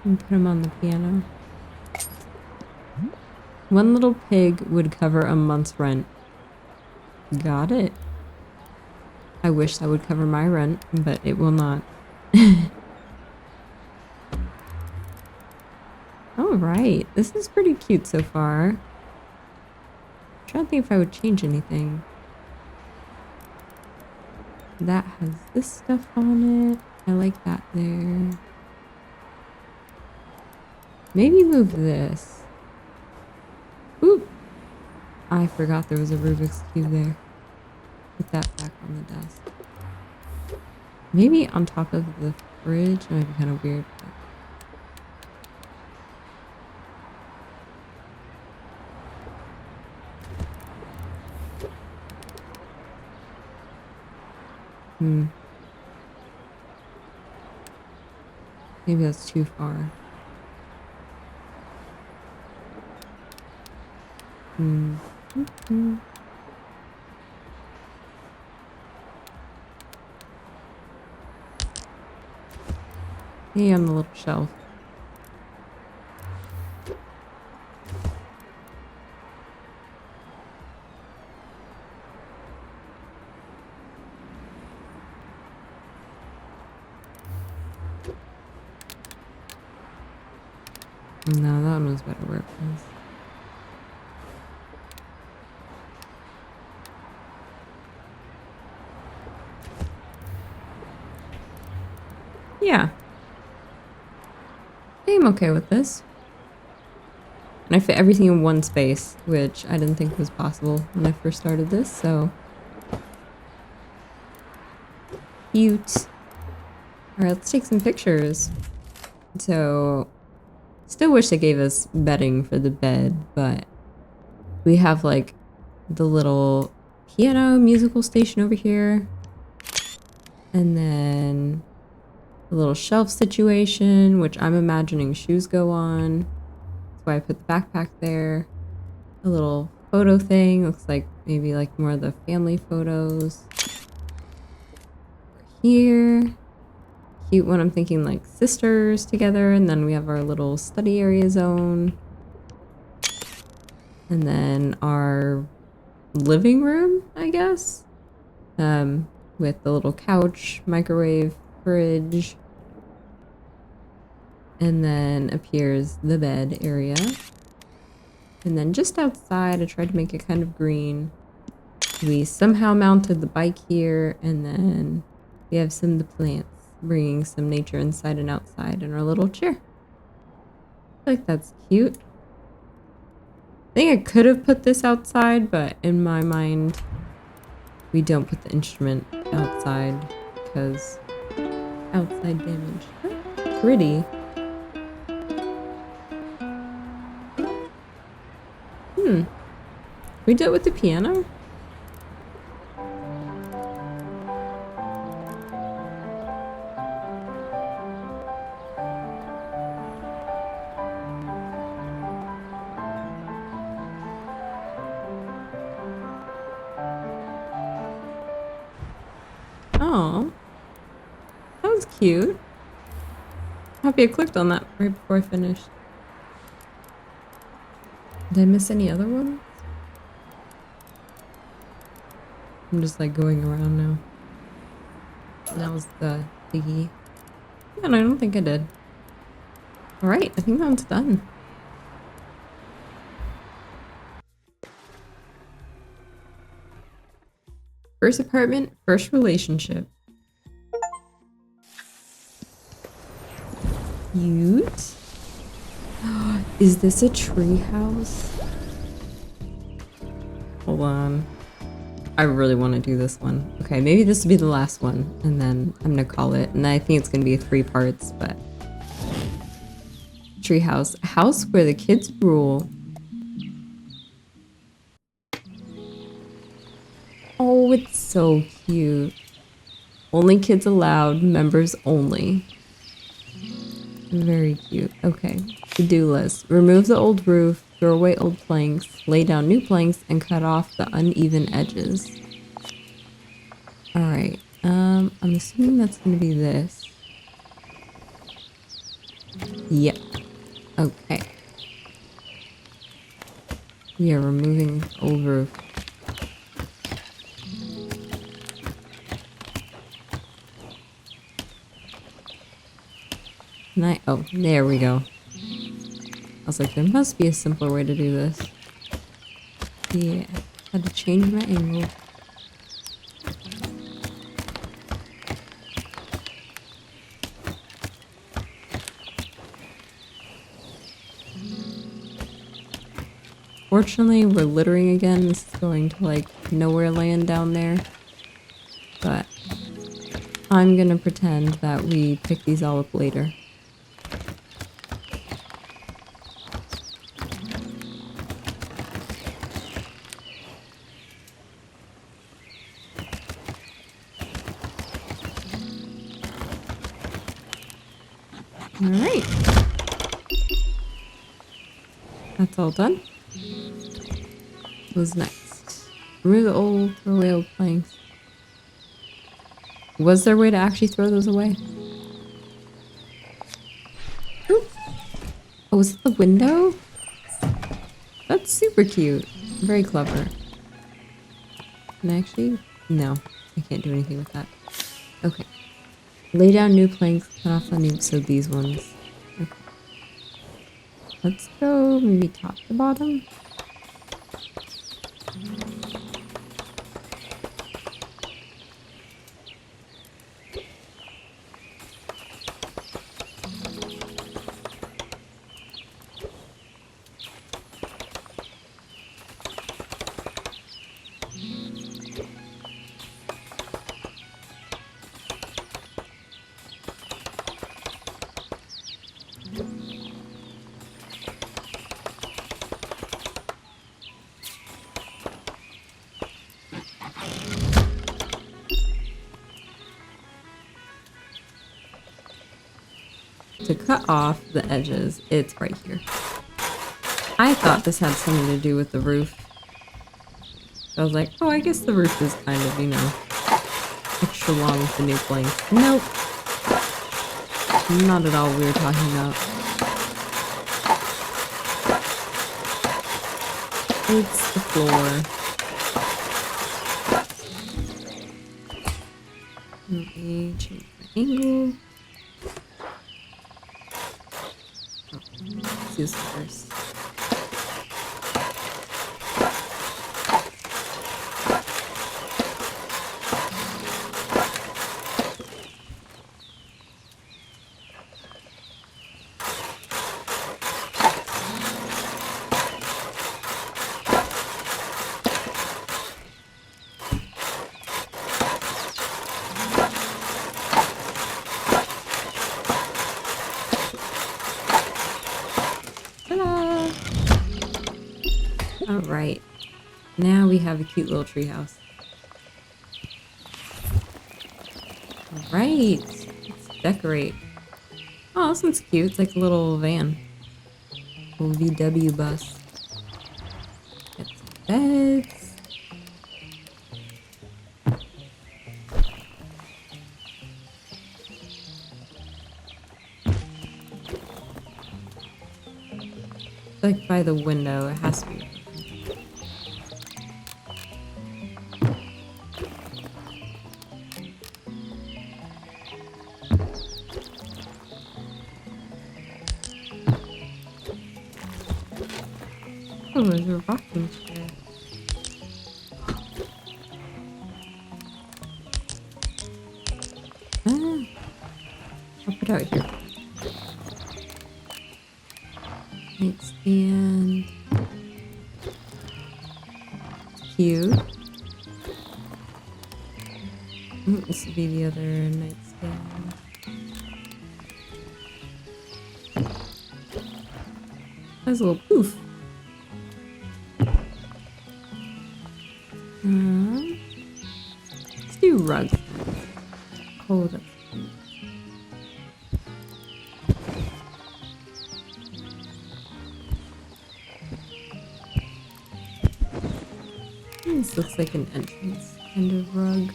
And put him on the piano. One little pig would cover a month's rent. Got it. I wish that would cover my rent, but it will not. Alright, this is pretty cute so far. I'm trying to think if I would change anything. That has this stuff on it. I like that there. Maybe move this. Oop! I forgot there was a Rubik's Cube there. Put that back on the desk. Maybe on top of the fridge. It might be kind of weird. But... maybe that's too far. Hey, on the little shelf. No, that one was better where it was. Yeah. I'm okay with this. And I fit everything in one space, which I didn't think was possible when I first started this, so... cute. Alright, let's take some pictures. So... still wish they gave us bedding for the bed, but... we have, like, the little piano musical station over here. And then... a little shelf situation, which I'm imagining shoes go on. That's why I put the backpack there. A little photo thing. Looks like maybe like more of the family photos. Here. Cute one, I'm thinking like sisters together. And then we have our little study area zone. And then our living room, I guess. With the little couch, microwave, fridge. And then appears the bed area. And then just outside, I tried to make it kind of green. We somehow mounted the bike here, and then we have some of the plants, bringing some nature inside and outside in our little chair. I feel like that's cute. I think I could have put this outside, but in my mind, we don't put the instrument outside because outside damage. Oh, pretty. We do it with the piano? Oh, that was cute. Happy I clicked on that right before I finished. Did I miss any other ones? I'm just like going around now. That was the thingy. Yeah, no, I don't think I did. Alright, I think that one's done. First apartment, first relationship. Cute. Is this a tree house? Hold on. I really want to do this one. Okay, maybe this will be the last one, and then I'm gonna call it. And I think it's gonna be 3 parts, but treehouse, a house where the kids rule. Oh, it's so cute. Only kids allowed, members only. Very cute. Okay, to-do list: remove the old roof, throw away old planks, lay down new planks, and cut off the uneven edges. All right. I'm assuming that's gonna be this. Yep. Okay. We are removing old roof. Oh, there we go. I was like, there must be a simpler way to do this. Yeah. Had to change my angle. Fortunately, we're littering again. This is going to like nowhere land down there. But I'm gonna pretend that we pick these all up later. Alright. That's all done. What's next? Remove the old, throw away old planks. Was there a way to actually throw those away? Oop. Oh, was it the window? That's super cute. Very clever. Can I actually? No, I can't do anything with that. Okay. Lay down new planks, cut off the new, so these ones. Okay. Let's go maybe top to bottom. To cut off the edges, it's right here. I thought this had something to do with the roof. I was like, oh, I guess the roof is kind of, you know, extra long with the new plank. Nope. Not at all what we were talking about. It's the floor. Let me change my angle. Let's do this first. Alright. Now we have a cute little treehouse. Alright. Let's decorate. Oh, this one's cute. It's like a little van. Little VW bus. Get some beds. Like by the window, it has to be. Oh, there's a rocking chair. Ah, I'll put it out here. Nightstand. It's cute. This would be the other nightstand. Has a little poof. Let's do rugs. Oh, that's cute. This looks like an entrance kind of rug.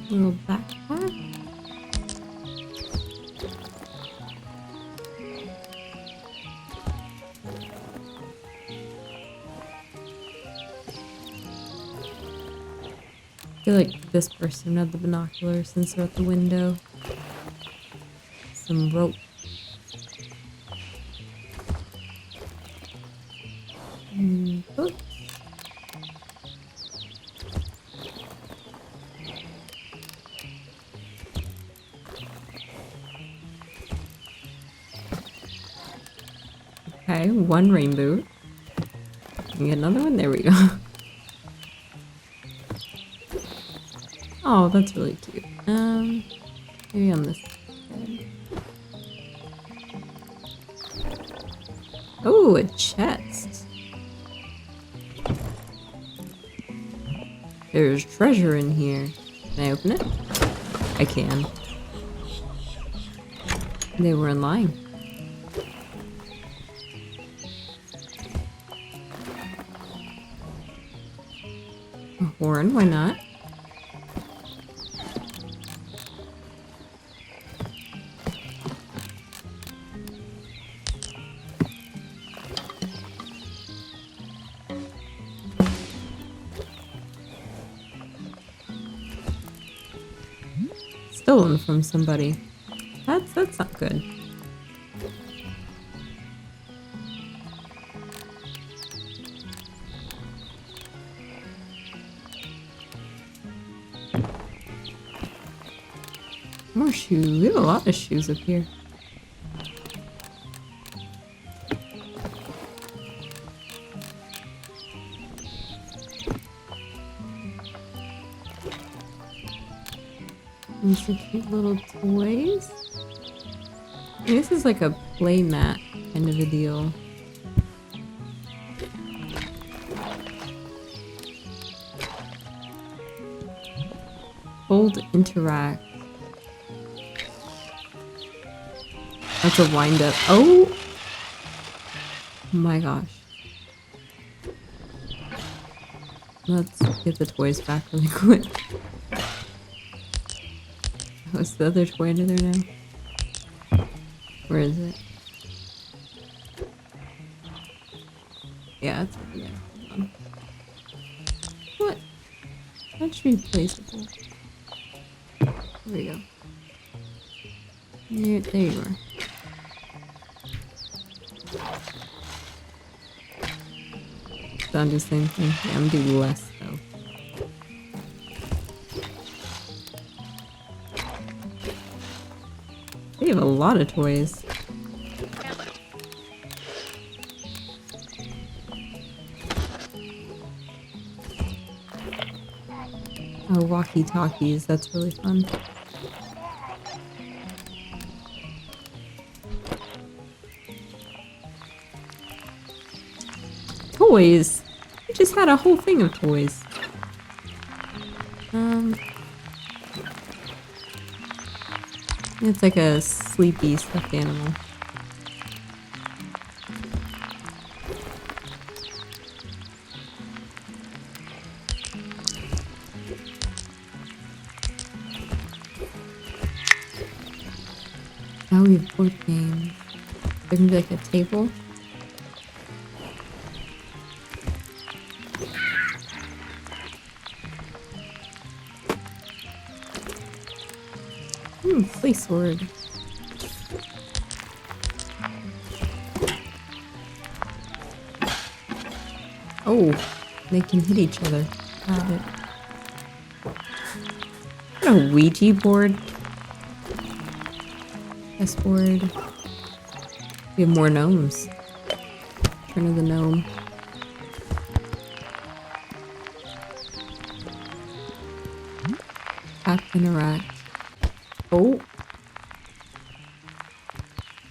Little backpack. I feel like this person had the binoculars since they're at the window. Some rope. Books. Okay, one rain boot. Can get another one? There we go. Oh, that's really cute. Maybe on this side. Oh, a chest. There's treasure in here. Can I open it? I can. They were in line. A horn, why not? Stolen from somebody. That's not good. More shoes. We have a lot of shoes up here. These are cute little toys. This is like a play mat kind of a deal. Hold interact. That's a wind up. Oh my gosh. Let's get the toys back really quick. What's the other toy under there now? Where is it? Yeah, it's over there. Hold on. What? That should be placeable. There we go. There you are. So I'm just saying, yeah, I'm gonna do less though. They have a lot of toys. Oh, walkie-talkies. That's really fun. Toys! We just had a whole thing of toys. It's like a sleepy stuffed animal. Now we have board games. There can be like a table. Flea sword. Oh, they can hit each other. Got it. Got a Ouija board. Chessboard. We have more gnomes. Turn of the gnome. Tap, interact. Oh.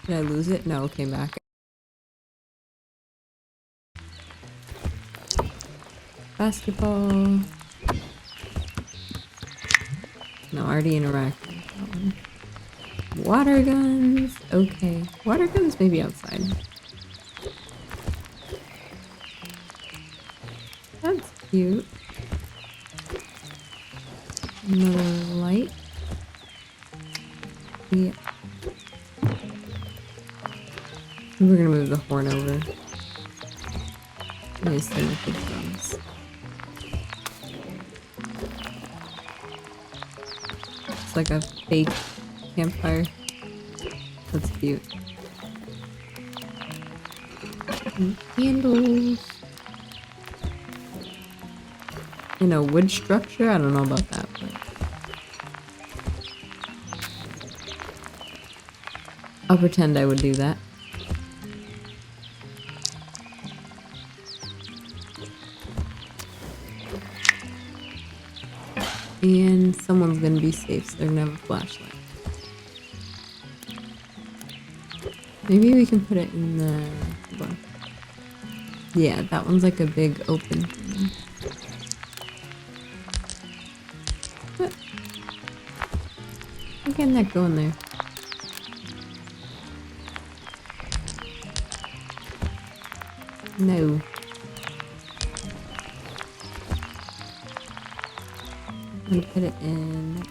Did I lose it? No, it came back. Basketball. No, I already interacted with that one. Water guns. Okay. Water guns maybe outside. That's cute. Another light. Yeah. We're gonna move the horn over. Nice thing with the drums. It's like a fake campfire. That's cute. And candles. In a wood structure? I don't know about that, but I'll pretend I would do that. And someone's gonna be safe, so they're gonna have a flashlight. Maybe we can put it in the... Well, yeah, that one's like a big open thing. What? I'm getting that going there. No. I'm gonna put it in...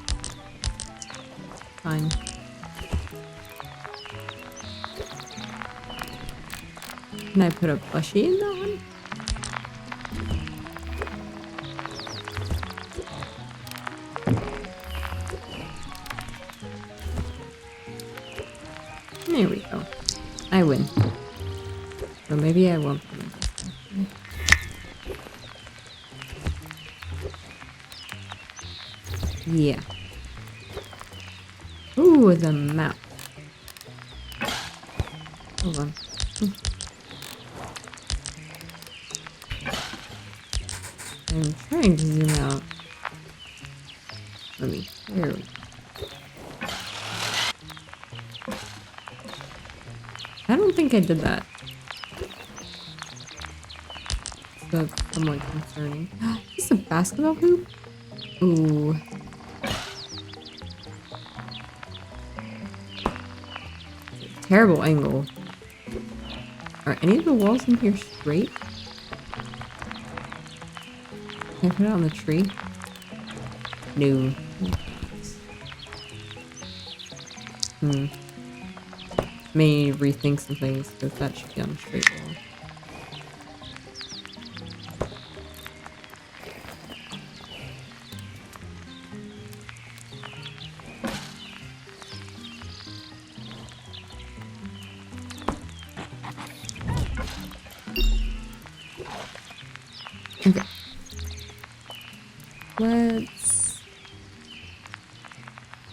Fine. Can I put a plushie in that one? There we go. I win. So maybe I won't win this time. Yeah. Ooh, the map. Hold on. I'm trying to zoom out. Let me. There we go. I don't think I did that. So that's somewhat concerning. Is this a basketball hoop? Ooh. Terrible angle. Are any of the walls in here straight? Can I put it on the tree? No. May rethink some things because that should be on a straight wall. Okay. Let's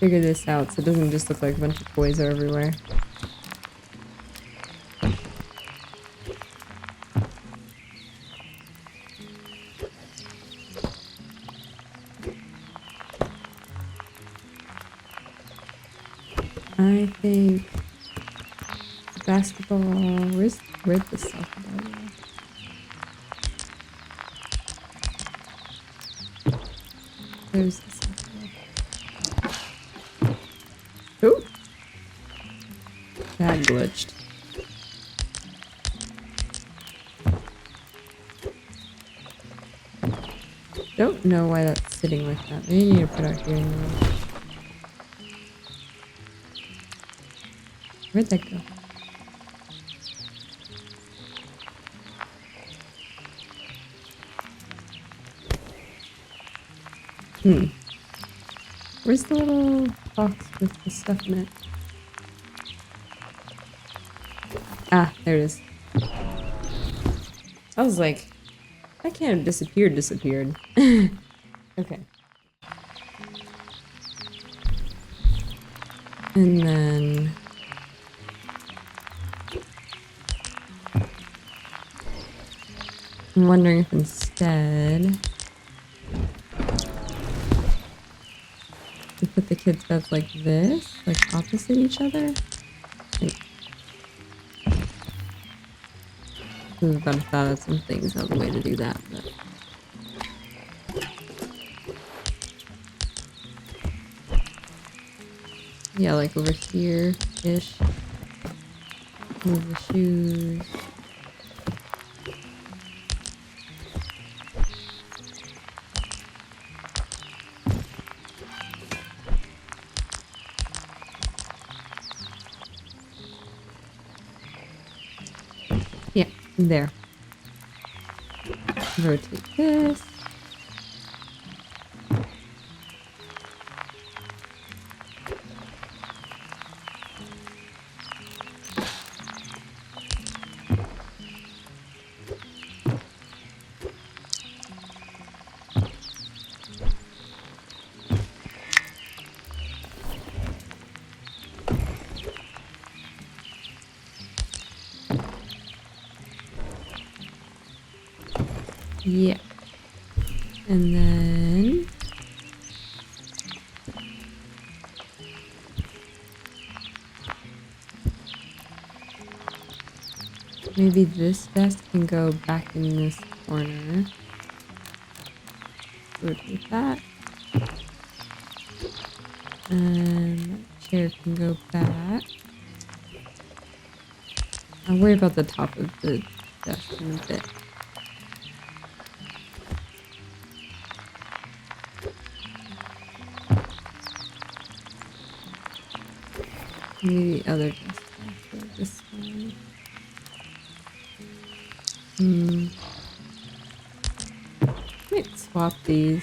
figure this out so it doesn't just look like a bunch of toys are everywhere. think basketball. Where'd the soccer ball go? There's the soccer ball. Oh, that glitched. Don't know why that's sitting like that. Maybe you need to put out here anyway. Where'd that go? Where's the little box with the stuff in it? Ah, there it is. I was like, that can't have disappeared. Okay. And then... I'm wondering if instead... we put the kids' beds like this? Like opposite each other? Like, I was about to thought out some things of the way to do that, but... yeah, like over here-ish. Move the shoes. Yeah, there. Rotate this. Yeah. And then... maybe this desk can go back in this corner. Rotate that. And that chair can go back. I'll worry about the top of the desk in a bit. Maybe the other desk back there, this one. Might swap these.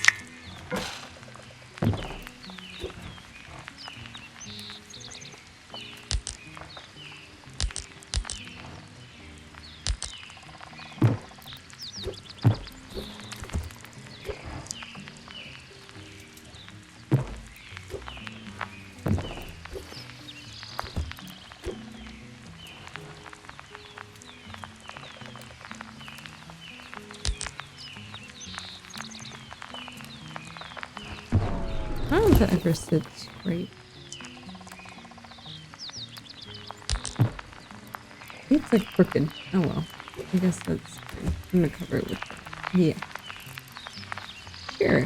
I don't know if that ever sits right. It's like crooked. Oh well. I guess that's fine. I'm gonna cover it with that. Yeah. Sure.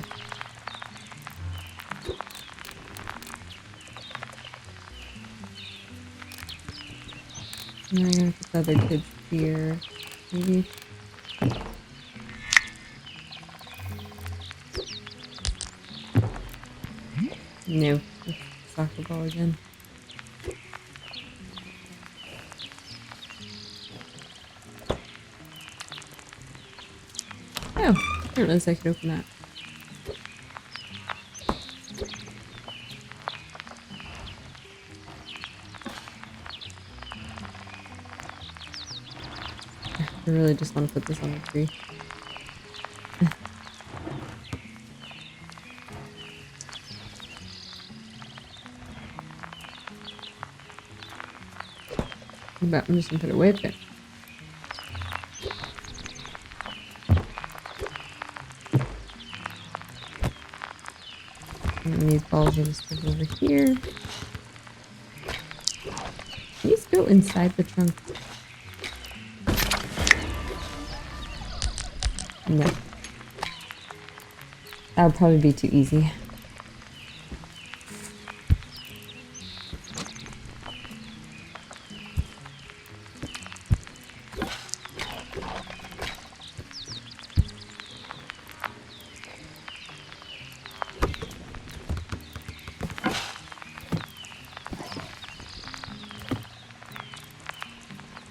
And then I'm gonna put the other kids here. Maybe. No. It's soccer ball again. Oh, I didn't realize I could open that. I really just want to put this on the tree. But I'm just gonna put it way up there. And these balls are just put over here. go inside the trunk? No. That would probably be too easy.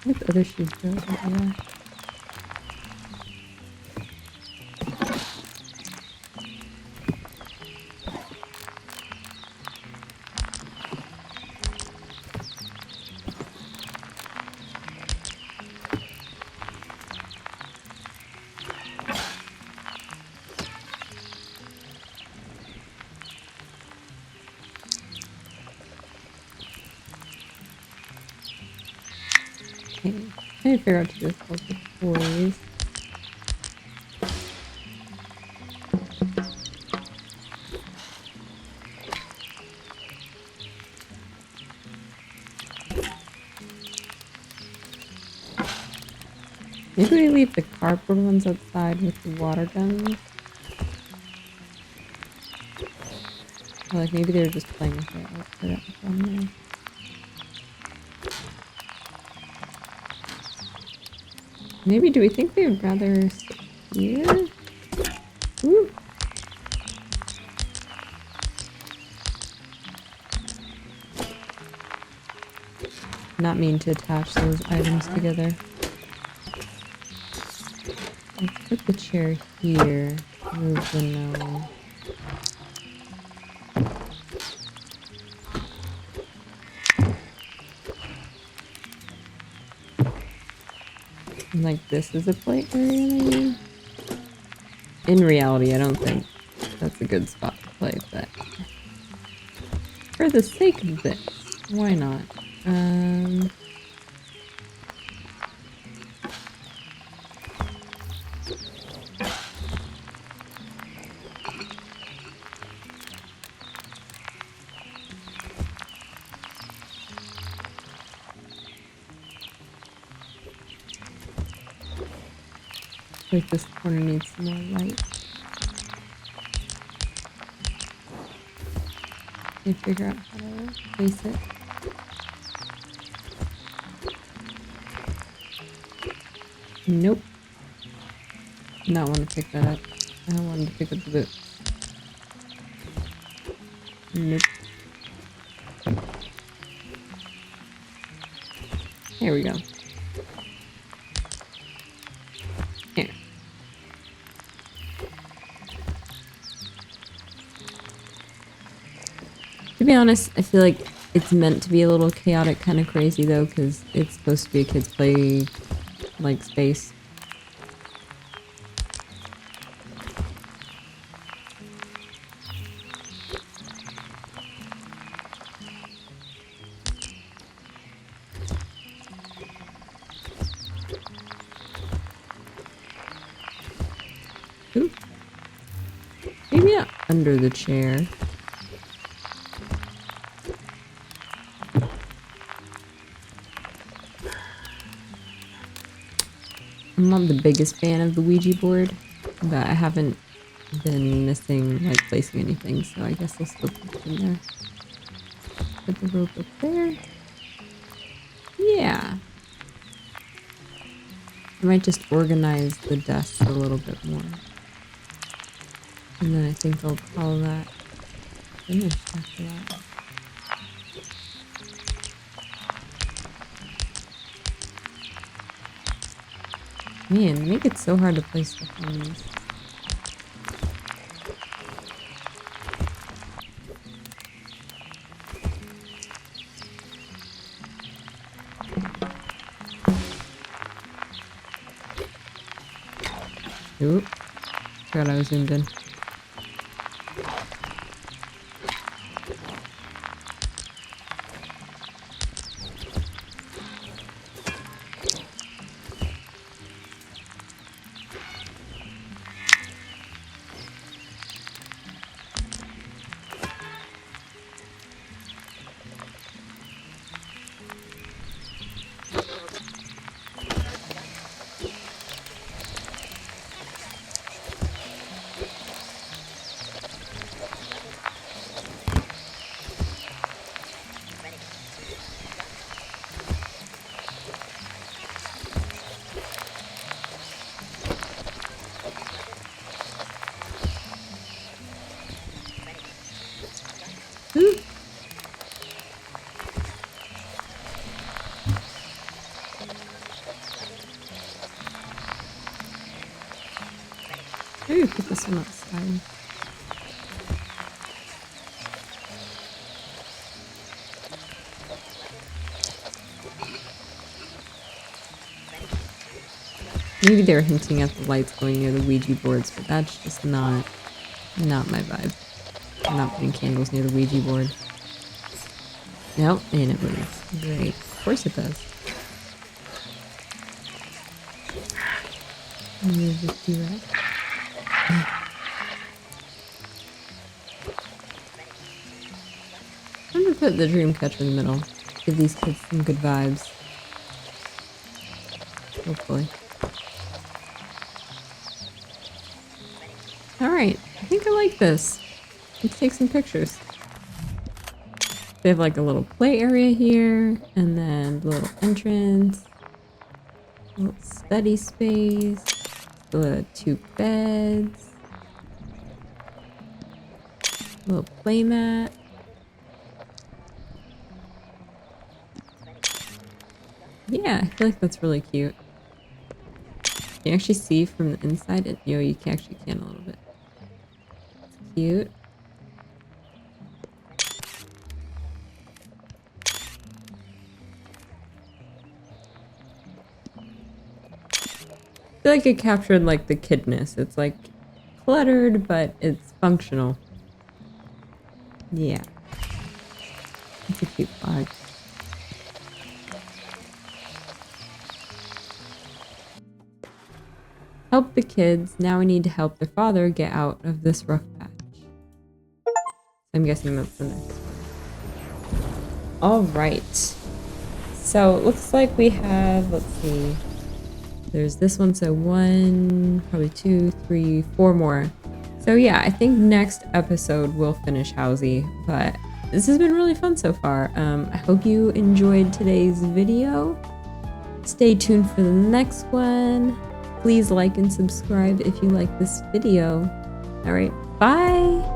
Where'd the other shoes go? Yeah. Okay. I need to figure out to this all the toys. Maybe we leave the cardboard ones outside with the water guns. Or like maybe they were just playing with it. I'll put it up on there. Maybe do we think they would rather sit here? Ooh. Not mean to attach those items together. Let's put the chair here. Move the gnome. And like this is a play area maybe? In reality, I don't think that's a good spot to play, but for the sake of this, why not? Like this corner needs some more light. Can I figure out how to place it? Nope. Not want to pick that up. I wanted to pick up the boot. Nope. Here we go. Here. To be honest, I feel like it's meant to be a little chaotic, kind of crazy though, because it's supposed to be a kids' play, like, space. Ooh. Maybe not under the chair. I'm not the biggest fan of the Ouija board, but I haven't been missing, like, placing anything, so I guess I'll still put it in there. Put the rope up there. Yeah. I might just organize the desk a little bit more. And then I think I'll call that finished after that. Man, make it so hard to place stuff on these. Oop. Forgot I was zoomed in. Maybe put this one outside. Maybe they were hinting at the lights going near the Ouija boards, but that's just not my vibe. I'm not putting candles near the Ouija board. Nope, and it moves. Great. Of course it does. Move the T-Rex. I'm gonna put the dream catcher in the middle. Give these kids some good vibes. Hopefully. Alright, I think I like this. Let's take some pictures. They have like a little play area here, and then the little entrance, a little study space, the 2 beds, a little play mat. Yeah, I feel like that's really cute. You can actually see from the inside, and you can actually a little bit. It's cute. I feel like it captured like the kidness. It's like cluttered, but it's functional. Yeah. It's a cute flag. Help the kids. Now we need to help their father get out of this rough patch. I'm guessing that's the next one. Alright. So it looks like we have, let's see. There's this one, so 1, probably 2, 3, 4 more. So yeah, I think next episode we'll finish Hozy, but this has been really fun so far. I hope you enjoyed today's video. Stay tuned for the next one. Please like and subscribe if you like this video. Alright, bye!